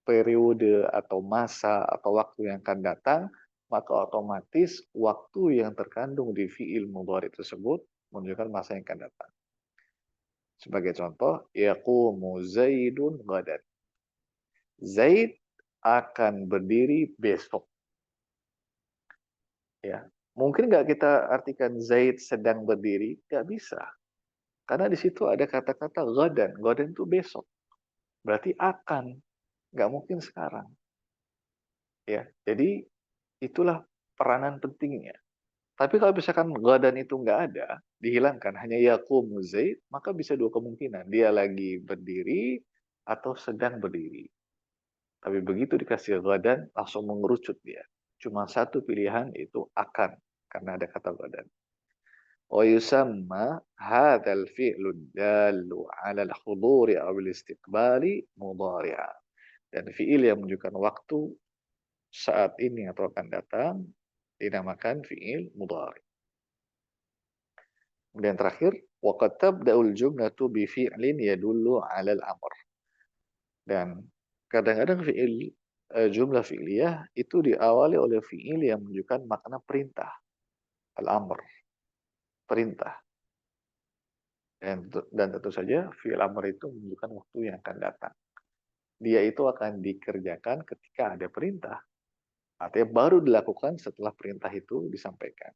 periode atau masa atau waktu yang akan datang, maka otomatis waktu yang terkandung di fi'il mudhari tersebut menunjukkan masa yang akan datang. Sebagai contoh, yaqumu Zaidun ghadan. Zaid akan berdiri besok. Ya, mungkin nggak kita artikan Zaid sedang berdiri, nggak bisa. Karena di situ ada kata-kata ghadan. Ghadan itu besok. Berarti akan, nggak mungkin sekarang. Ya, jadi itulah peranan pentingnya. Tapi kalau misalkan ghadan itu nggak ada, dihilangkan, hanya yaqumu Zaid, maka bisa dua kemungkinan. Dia lagi berdiri atau sedang berdiri. Tapi begitu dikasih ghadan, langsung mengerucut dia. Cuma satu pilihan, itu akan, karena ada kata ghadan. Wa yusamma hadzal fi'lu dallu 'ala al-huduri aw al-istiqbali mudhari'a. Dan fi'il yang menunjukkan waktu saat ini atau akan datang dinamakan fi'il mudhari. Kemudian terakhir, wa qad tabda'ul jumlatu bi fi'lin yadullu 'ala al-amr. Dan kadang-kadang jumlah fi'liyah itu diawali oleh fi'il yang menunjukkan makna perintah. Al-amr, perintah. Dan tentu saja fi'il amr itu menunjukkan waktu yang akan datang. Dia itu akan dikerjakan ketika ada perintah. Artinya baru dilakukan setelah perintah itu disampaikan.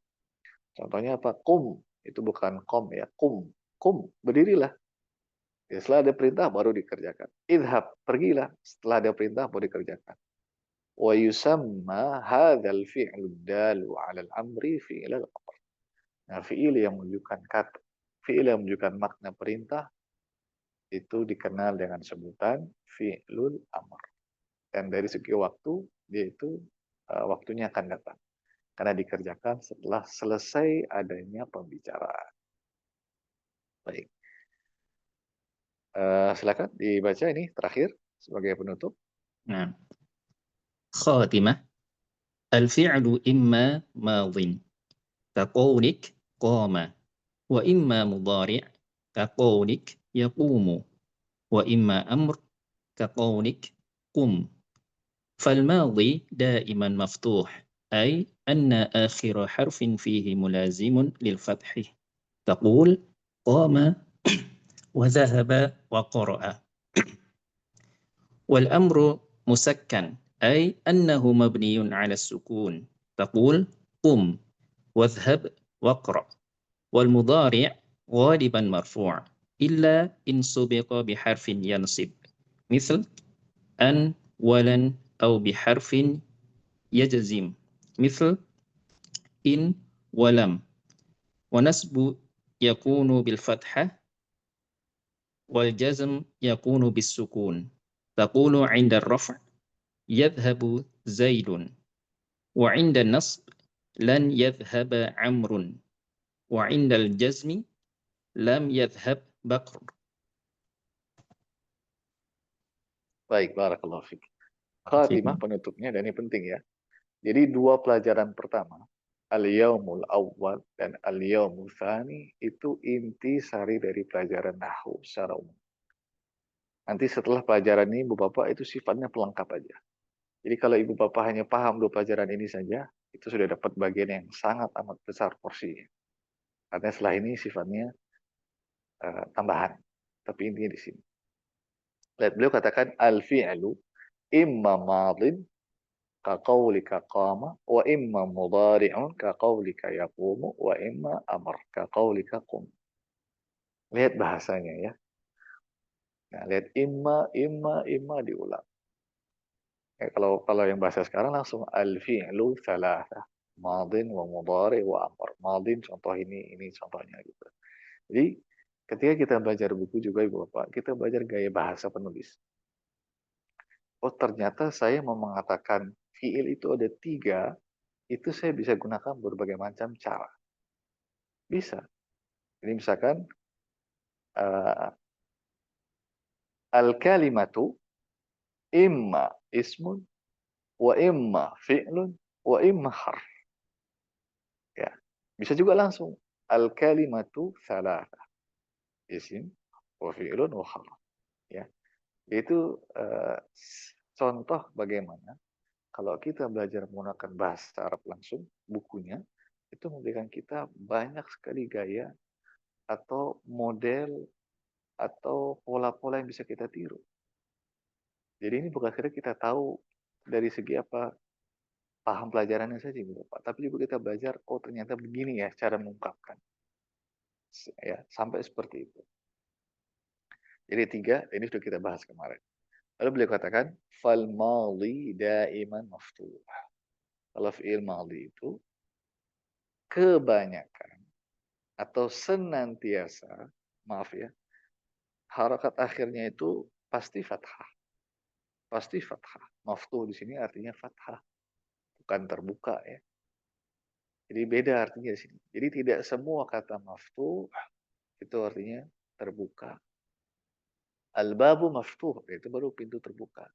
Contohnya apa? Qum, itu bukan qom ya, qum. Qum, berdirilah. Ya, setelah ada perintah baru dikerjakan. Idhab, pergilah. Setelah ada perintah baru dikerjakan. Wa yusamma hadzal fi'lu dalu 'ala al-amri fi'il al-amr. Nah, fi'il yang menunjukkan makna perintah itu dikenal dengan sebutan fi'lul amr. Dan dari segi waktu, dia itu waktunya akan datang. Karena dikerjakan setelah selesai adanya pembicaraan. Baik. Silakan dibaca ini terakhir sebagai penutup. Nah, khatimah. Al-fi'lu imma madhin. Kaqawlik qama wa imma mudhari' kaqawlik yaqumu, wa imma amr kaqawlik qum. فالماضي دائما مفتوح أي أن آخر حرف فيه ملازم للفتح. تقول قام وذهب وقرأ. والأمر مسكن أي أنه مبني على السكون. تقول قم واذهب واقرأ. والمضارع غالبا مرفوع إلا إن سبق بحرف ينصب مثل أن ولن أو بحرف يجزم مثل إن ولم. ونسب يكون بالفتحة والجزم يكون بالسكون. تقول عند الرفع يذهب زيد، وعند النصب لن يذهب عمرو، وعند الجزم لم يذهب بكر. Baik, barakallahu fiik. Khatimah penutupnya, dan ini penting ya. Jadi dua pelajaran pertama, al-yaumul awwal dan al-yaumul tsani, itu inti sari dari pelajaran nahwu secara umum. Nanti setelah pelajaran ini Ibu Bapak itu sifatnya pelengkap aja. Jadi kalau Ibu Bapak hanya paham dua pelajaran ini saja, itu sudah dapat bagian yang sangat amat besar porsinya. Karena setelah ini sifatnya tambahan. Tapi intinya di sini. Lihat, beliau katakan al-fi'lu imma madin kaqaulika qama wa imma mudhari'un kaqaulika yaqumu wa imma amr kaqaulika qum. Lihat bahasanya ya. Nah, lihat imma diulang. Ya, kalau yang bahasa sekarang langsung al-fi'lu thalatha. Madin wa mudhari wa amr. Madin contoh ini contohnya gitu. Jadi ketika kita belajar buku juga Ibu Bapak, kita belajar gaya bahasa penulis. Oh ternyata saya mau mengatakan fi'il itu ada 3, itu saya bisa gunakan berbagai macam cara. Bisa. Ini misalkan al-kalimatu imma ismun wa imma fi'lun wa imma harf. Ya. Bisa juga langsung al-kalimatu thalatha. Isim wa fi'lun wa harf. Ya. Itu contoh bagaimana kalau kita belajar menggunakan bahasa Arab langsung, bukunya itu memberikan kita banyak sekali gaya atau model atau pola-pola yang bisa kita tiru. Jadi ini bukan sekedar kita tahu dari segi apa paham pelajarannya saja, Bapak, tapi juga kita belajar, oh ternyata begini ya cara mengungkapkan. Ya, sampai seperti itu. Jadi 3, ini sudah kita bahas kemarin. Lalu beliau katakan, fal madhi daiman maftuh. Kalau fi'il madhi itu kebanyakan atau senantiasa, maaf ya, harakat akhirnya itu pasti fathah. Pasti fathah. Maftuh di sini artinya fathah, bukan terbuka ya. Jadi beda artinya di sini. Jadi tidak semua kata maftuh itu artinya terbuka. Al-babu maftuh, itu baru pintu terbuka.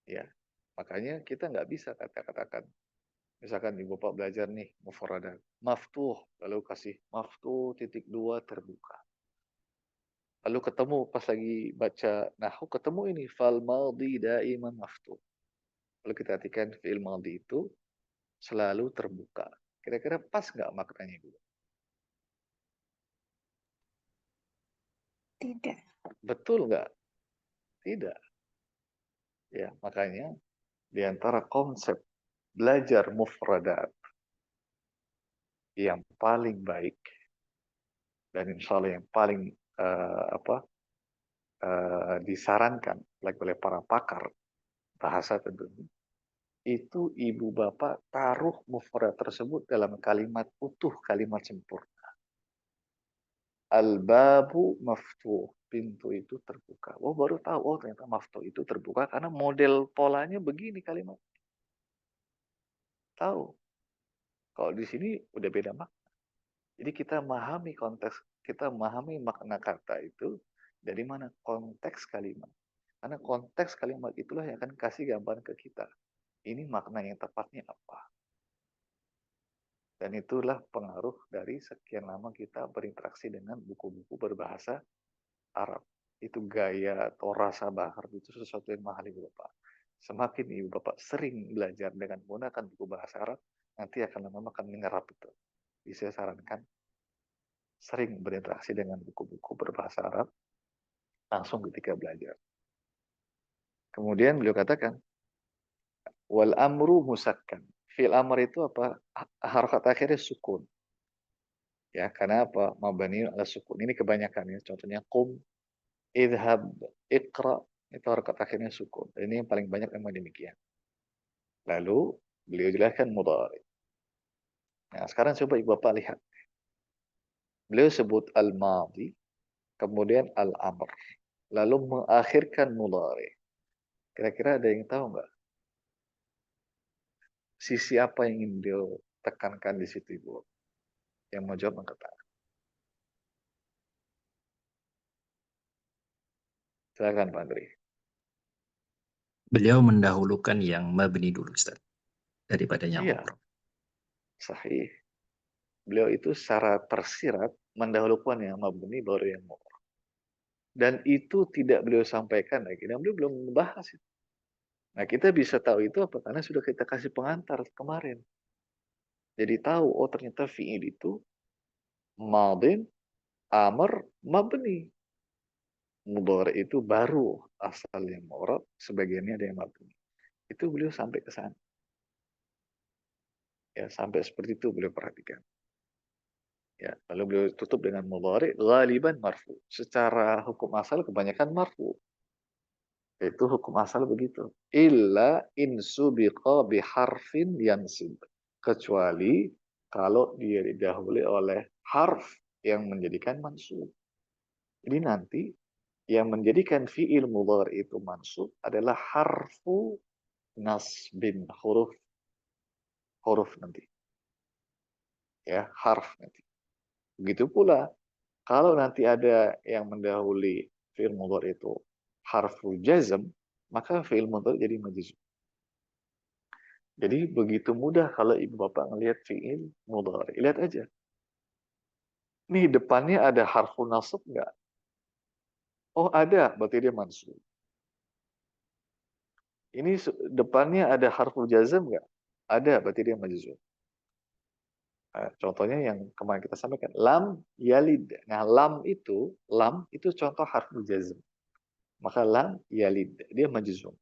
Ya, makanya kita nggak bisa katakan. Misalkan Ibu Bapak belajar nih mufradat, maftuh, lalu kasih maftuh (2) terbuka. Lalu ketemu pas lagi baca nahwu, ketemu ini fal madhi daiman maftuh. Lalu kita artikan fi'il madhi itu selalu terbuka. Kira-kira pas nggak maknanya Ibu? Tidak. Betul nggak? Tidak. Ya, makanya di antara konsep belajar mufradat yang paling baik dan insya Allah yang paling disarankan oleh para pakar bahasa tentunya, itu ibu bapak taruh mufrad tersebut dalam kalimat utuh, kalimat sempurna. Al-babu maftuh, pintu itu terbuka. Oh baru tahu, oh ternyata maftuh itu terbuka karena model polanya begini kalimat. Tahu. Kalau di sini udah beda makna. Jadi kita memahami konteks, kita memahami makna kata itu dari mana konteks kalimat. Karena konteks kalimat itulah yang akan kasih gambaran ke kita. Ini makna yang tepatnya apa. Dan itulah pengaruh dari sekian lama kita berinteraksi dengan buku-buku berbahasa Arab. Itu gaya atau rasa bahar itu sesuatu yang mahal Ibu Bapak. Semakin Ibu Bapak sering belajar dengan menggunakan buku bahasa Arab, nanti akan lama-lama akan menyerap itu. Jadi saya sarankan sering berinteraksi dengan buku-buku berbahasa Arab langsung ketika belajar. Kemudian beliau katakan, wal amru musakkan. Fil amr itu apa? Harokat akhirnya sukun. Ya, karena apa? Mabani ala sukun. Ini kebanyakan ya. Contohnya qum, idhab, iqra. Itu harokat akhirnya sukun. Ini yang paling banyak memang demikian. Lalu beliau jelaskan mudhari. Nah, sekarang coba Ibu Bapak lihat. Beliau sebut al-madhi, kemudian al-amr. Lalu mengakhirkan mudhari. Kira-kira ada yang tahu nggak? Sisi apa yang ingin beliau tekankan di situ Ibu? Yang mau jawab angkat tangan. Silakan Pak Andri. Beliau mendahulukan yang mabni dulu, Ustaz, daripada yang Iya, mu'rab. sahih. Beliau itu secara tersirat mendahulukan yang mabni baru yang mu'rab. Dan itu tidak beliau sampaikan lagi. Dan beliau belum membahas itu. Nah, kita bisa tahu itu apa? Karena sudah kita kasih pengantar kemarin. Jadi tahu, oh ternyata fi'il itu madin, amr, mabni. Mudhari itu baru asal yang mu'rab, sebagiannya ada yang mabni. Itu beliau sampai ke sana. Ya, sampai seperti itu beliau perhatikan. Ya, lalu beliau tutup dengan mudhari ghaliban marfu. Secara hukum asal kebanyakan marfu. Itu hukum asal begitu. Illa in subiqa biharfin yansib. Kecuali kalau dia didahului oleh harf yang menjadikan mansub. Jadi nanti yang menjadikan fi'il mudhari itu mansub adalah harfu nasbin, huruf nanti. Ya, harf nanti. Begitu pula kalau nanti ada yang mendahului fi'il mudhari itu harfu jazm, maka fi'il mudhari jadi majzum. Jadi begitu mudah kalau ibu bapak ngelihat fi'il mudhari. Lihat aja. Nih depannya ada harfu nasab nggak? Oh ada, berarti dia mansub. Ini depannya ada harfu jazm nggak? Ada, berarti dia majzum. Nah, contohnya yang kemarin kita sampaikan, lam yalid. Nah, lam itu contoh harfu jazm. Maka lam yalid, dia majzum.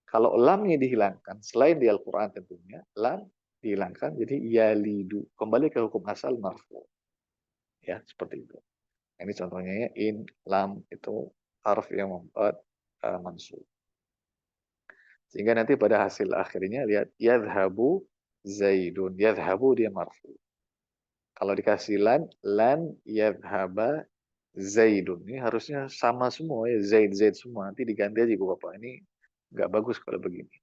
Kalau lamnya dihilangkan, selain di Al-Quran tentunya, lam dihilangkan, jadi yalidu. Kembali ke hukum asal marfu. Ya, seperti itu. Ini contohnya ya, in, lam, itu harf yang membuat mansub. Sehingga nanti pada hasil akhirnya, lihat, yadhabu zaidun. Yadhabu dia marfu. Kalau dikasih lan yadhaba zaidun. Ini harusnya sama semua ya, zaid semua. Nanti diganti aja Bapak. Ini nggak bagus kalau begini.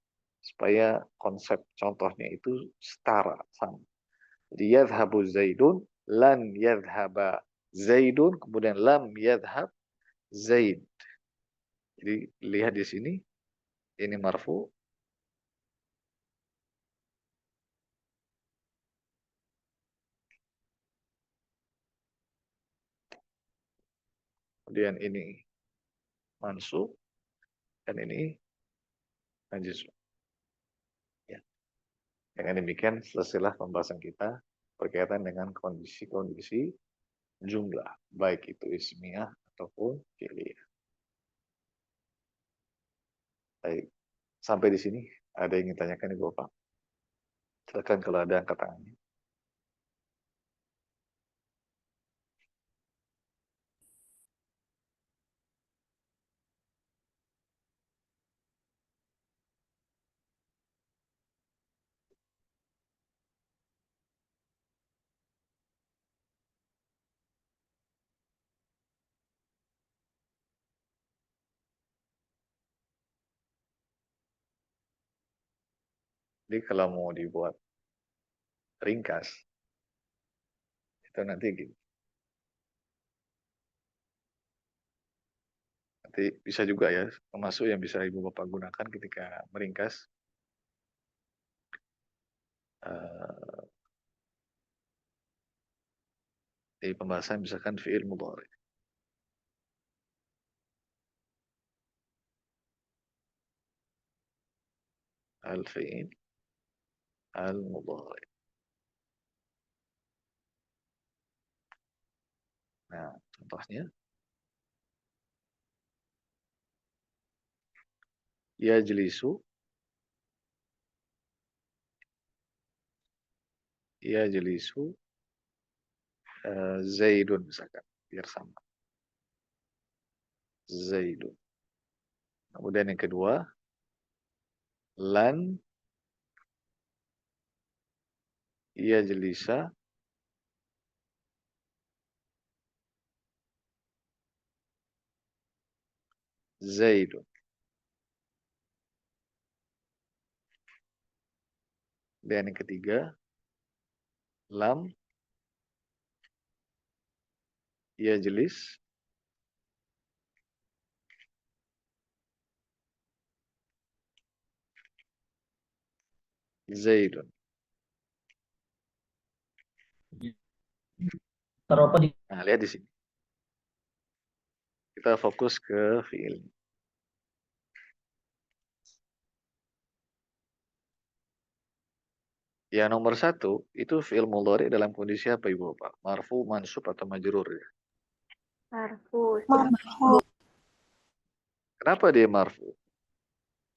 Supaya konsep contohnya itu setara, sama. Jadi yadhabu zaidun, lan yadhaba zaidun, kemudian lam yadhab zaid. Jadi lihat di sini, ini marfu. Kemudian ini mansub, dan ini majzum. Ya. Dengan demikian selesailah pembahasan kita berkaitan dengan kondisi-kondisi jumlah, baik itu ismiyah ataupun fi'liyah. Baik, sampai di sini ada yang ingin tanyakan Ibu Bapak? Silakan kalau ada angkat tangannya. Jadi kalau mau dibuat ringkas, itu nanti gini. Nanti bisa juga ya, termasuk yang bisa Ibu Bapak gunakan ketika meringkas. Di pembahasan misalkan fi'il mudhari. Al-fi'il al-mudhari. Nah, contohnya yajlisu, yajlisu Zaidun misalkan, biar sama. Zaidun. Kemudian yang kedua, lan yajlisa Zaidun. Dan yang ketiga, lam yajlis Zaidun. Nah, lihat di sini. Kita fokus ke fi'il. Ya, nomor satu, itu fi'il mudhari dalam kondisi apa Ibu Bapak? Marfu, mansub, atau majrur ya? Marfu. Kenapa dia marfu?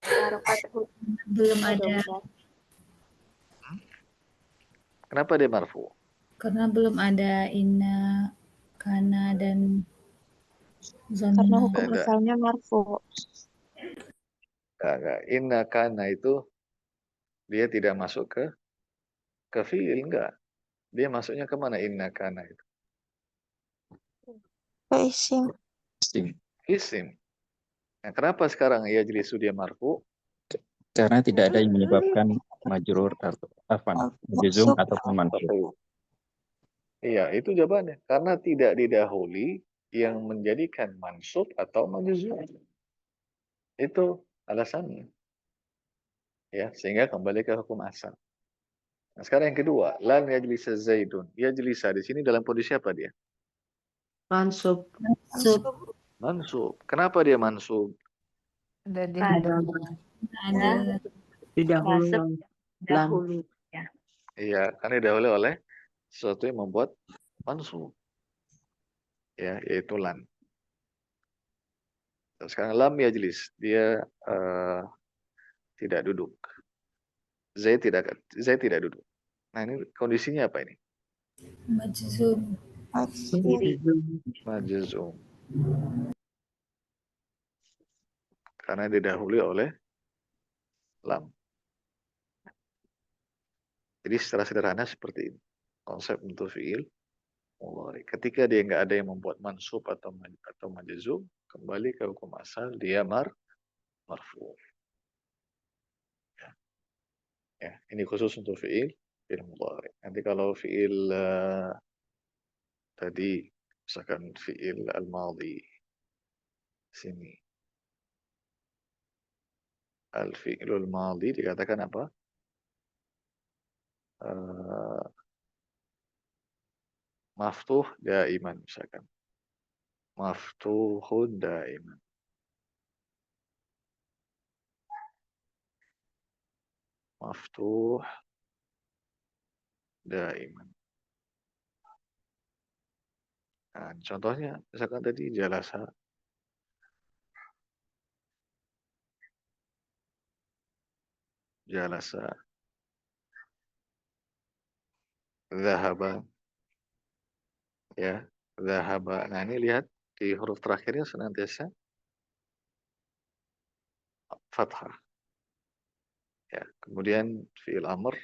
Harokat Belum huruf ada, Ustaz. Kenapa dia marfu? karena belum ada inna, kana, dan Karena zanna. hukum Ada. asalnya marfu. Enggak. Inna kana itu dia tidak masuk ke fi'il, enggak. Dia masuknya kemana inna kana itu? Ke isim. Isim. Nah, kenapa sekarang yajlisu dia marfu? Karena tidak ada yang menyebabkan majrur atau majzum ataupun mansub. Iya, itu jawabannya. Karena tidak didahului yang menjadikan mansub atau majzum. Itu alasannya. Ya, sehingga kembali ke hukum asal. Nah, sekarang yang kedua, lan yajlisa Zaidun. Yajlisa di sini dalam kondisi apa dia? Mansub. Sub, Mansub. Kenapa dia mansub? ada Didahului lam. Ya. Iya, karena didahului oleh sesuatu yang membuat mansub. Ya, yaitu lan. Terus sekarang lam yajlis, dia tidak duduk. Zaid tidak duduk. Nah, ini kondisinya apa ini? majzum. Majzum. Karena didahului oleh lam. Jadi secara sederhana seperti ini. Konsep untuk fi'il mudhari. Ketika dia nggak ada yang membuat mansub atau majzum, kembali ke hukum asal dia marfu. Ya, ini khusus untuk fi'il mudhari. Nanti kalau fi'il tadi misalkan fi'il al-madhi sini. Al-fi'lul madhi dikatakan apa? Maftuh daiman misalkan. Maftuhun daiman. Maftuh daiman. Nah, contohnya misalkan tadi jalasa. Jalasa. Zahaba. Ya, zahaba. Nah, ini lihat di huruf terakhirnya senantiasa fathah. Ya, kemudian fi'il amr.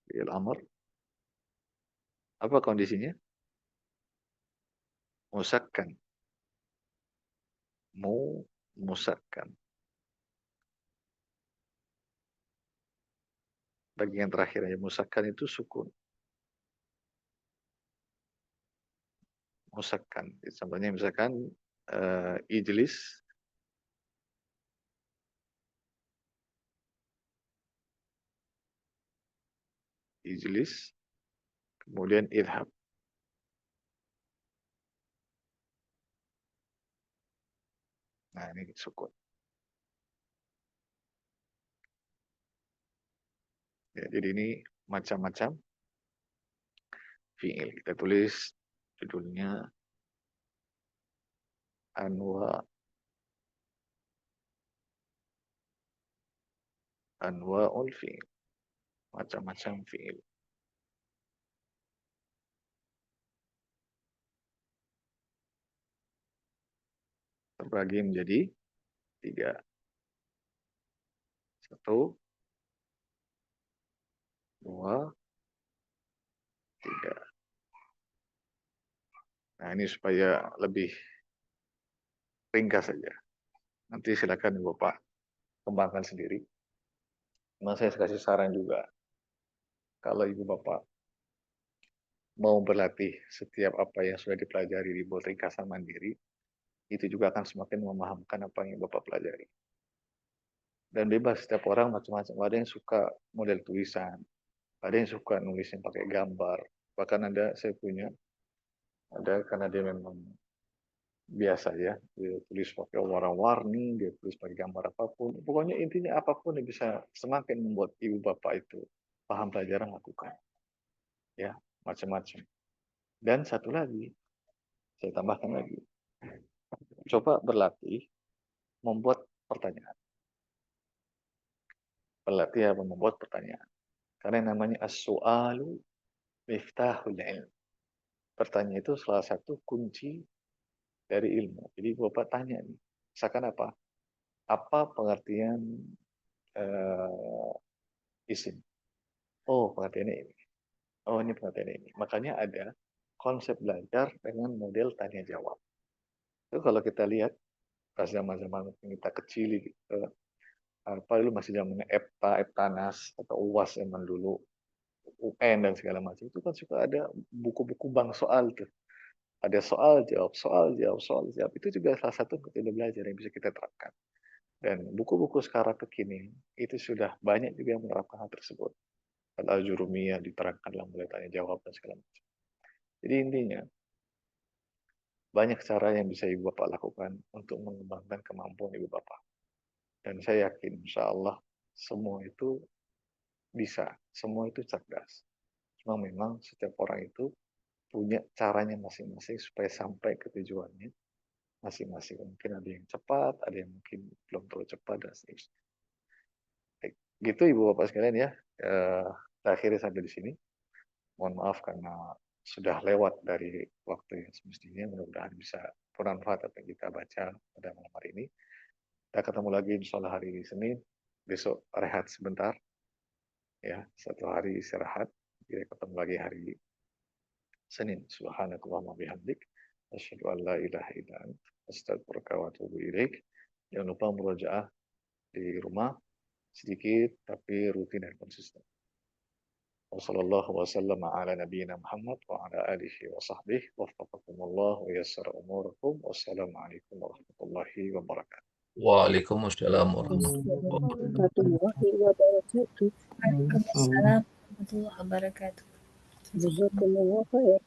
Fi'il amr. Apa kondisinya? Musakkan. Musakkan. Bagian terakhir ya, musakkan itu sukun. Musakkan. Contohnya misalkan ijlis. ijlis, kemudian idhab. Nah, ini sukun. Ya, jadi ini macam-macam fi'il. Kita tulis judulnya anwa'ul fi'il. Macam-macam fi'il. Terbagi menjadi 3. 1, 2, 3. Nah, ini supaya lebih ringkas saja. Nanti silakan Bapak kembangkan sendiri. Nah, saya kasih saran juga. Kalau Ibu Bapak mau berlatih setiap apa yang sudah dipelajari di buat ringkasan mandiri, itu juga akan semakin memahamkan apa yang Bapak pelajari. Dan bebas, setiap orang macam-macam. Ada yang suka model tulisan, ada yang suka nulisnya pakai gambar. Bahkan ada, saya punya, ada karena dia memang biasa ya, dia tulis pakai warna-warni, dia tulis pakai gambar apapun. Pokoknya intinya apapun yang bisa semakin membuat ibu bapak itu paham pelajaran, lakukan. Ya, macam-macam. Dan satu lagi, saya tambahkan lagi. Coba berlatih membuat pertanyaan. Berlatih apa? Membuat pertanyaan. Karena namanya as-su'alu miftahul ilm. Pertanyaan itu salah satu kunci dari ilmu. Jadi Bapak tanya nih, misalkan apa? Apa pengertian isim? Oh, pengertiannya ini. Oh, ini pengertiannya ini. Makanya ada konsep belajar dengan model tanya jawab. Itu kalau kita lihat pas zaman-zaman kita kecil gitu, apa dulu masih zamannya Eptanas atau UAS zaman dulu, UN dan segala macam, itu kan suka ada buku-buku bank soal tuh. Ada soal jawab, soal jawab, soal jawab. Itu juga salah satu metode belajar yang bisa kita terapkan. Dan buku-buku sekarang kekini itu sudah banyak juga yang menerapkan hal tersebut. Al-Jurumiyah diterangkan dalam mulai tanya jawab dan segala macam. Jadi intinya banyak cara yang bisa ibu bapak lakukan untuk mengembangkan kemampuan ibu bapak. Dan saya yakin insya Allah semua itu bisa, semua itu cerdas. Cuma memang setiap orang itu punya caranya masing-masing supaya sampai ke tujuannya masing-masing. Mungkin ada yang cepat, ada yang mungkin belum terlalu cepat, dan seterusnya. Gitu Ibu Bapak sekalian ya. Akhirnya sampai di sini. Mohon maaf karena sudah lewat dari waktu yang semestinya. Mudah-mudahan bisa bermanfaat apa yang kita baca pada malam hari ini. Kita ketemu lagi insya Allah hari Senin. Besok rehat sebentar. Ya, 1 hari istirahat. Kita ketemu lagi hari Senin. Subhanakallahumma bihamdik. Asyhadu an la ilaha illa anta astaghfiruka wa atubu ilaik. Jangan lupa murojaah di rumah sedikit tapi rutin dan konsisten. Wassallallahu wasallam ala nabiyyina Muhammad wa ala alihi wa sahbihi waffaqakumullah wa yassara umurakum. Wassalamualaikum warahmatullahi wabarakatuh. Waalaikumsalam warahmatullahi wabarakatuh. Waalaikumsalam warahmatullahi wabarakatuh. Jazakumullah khair.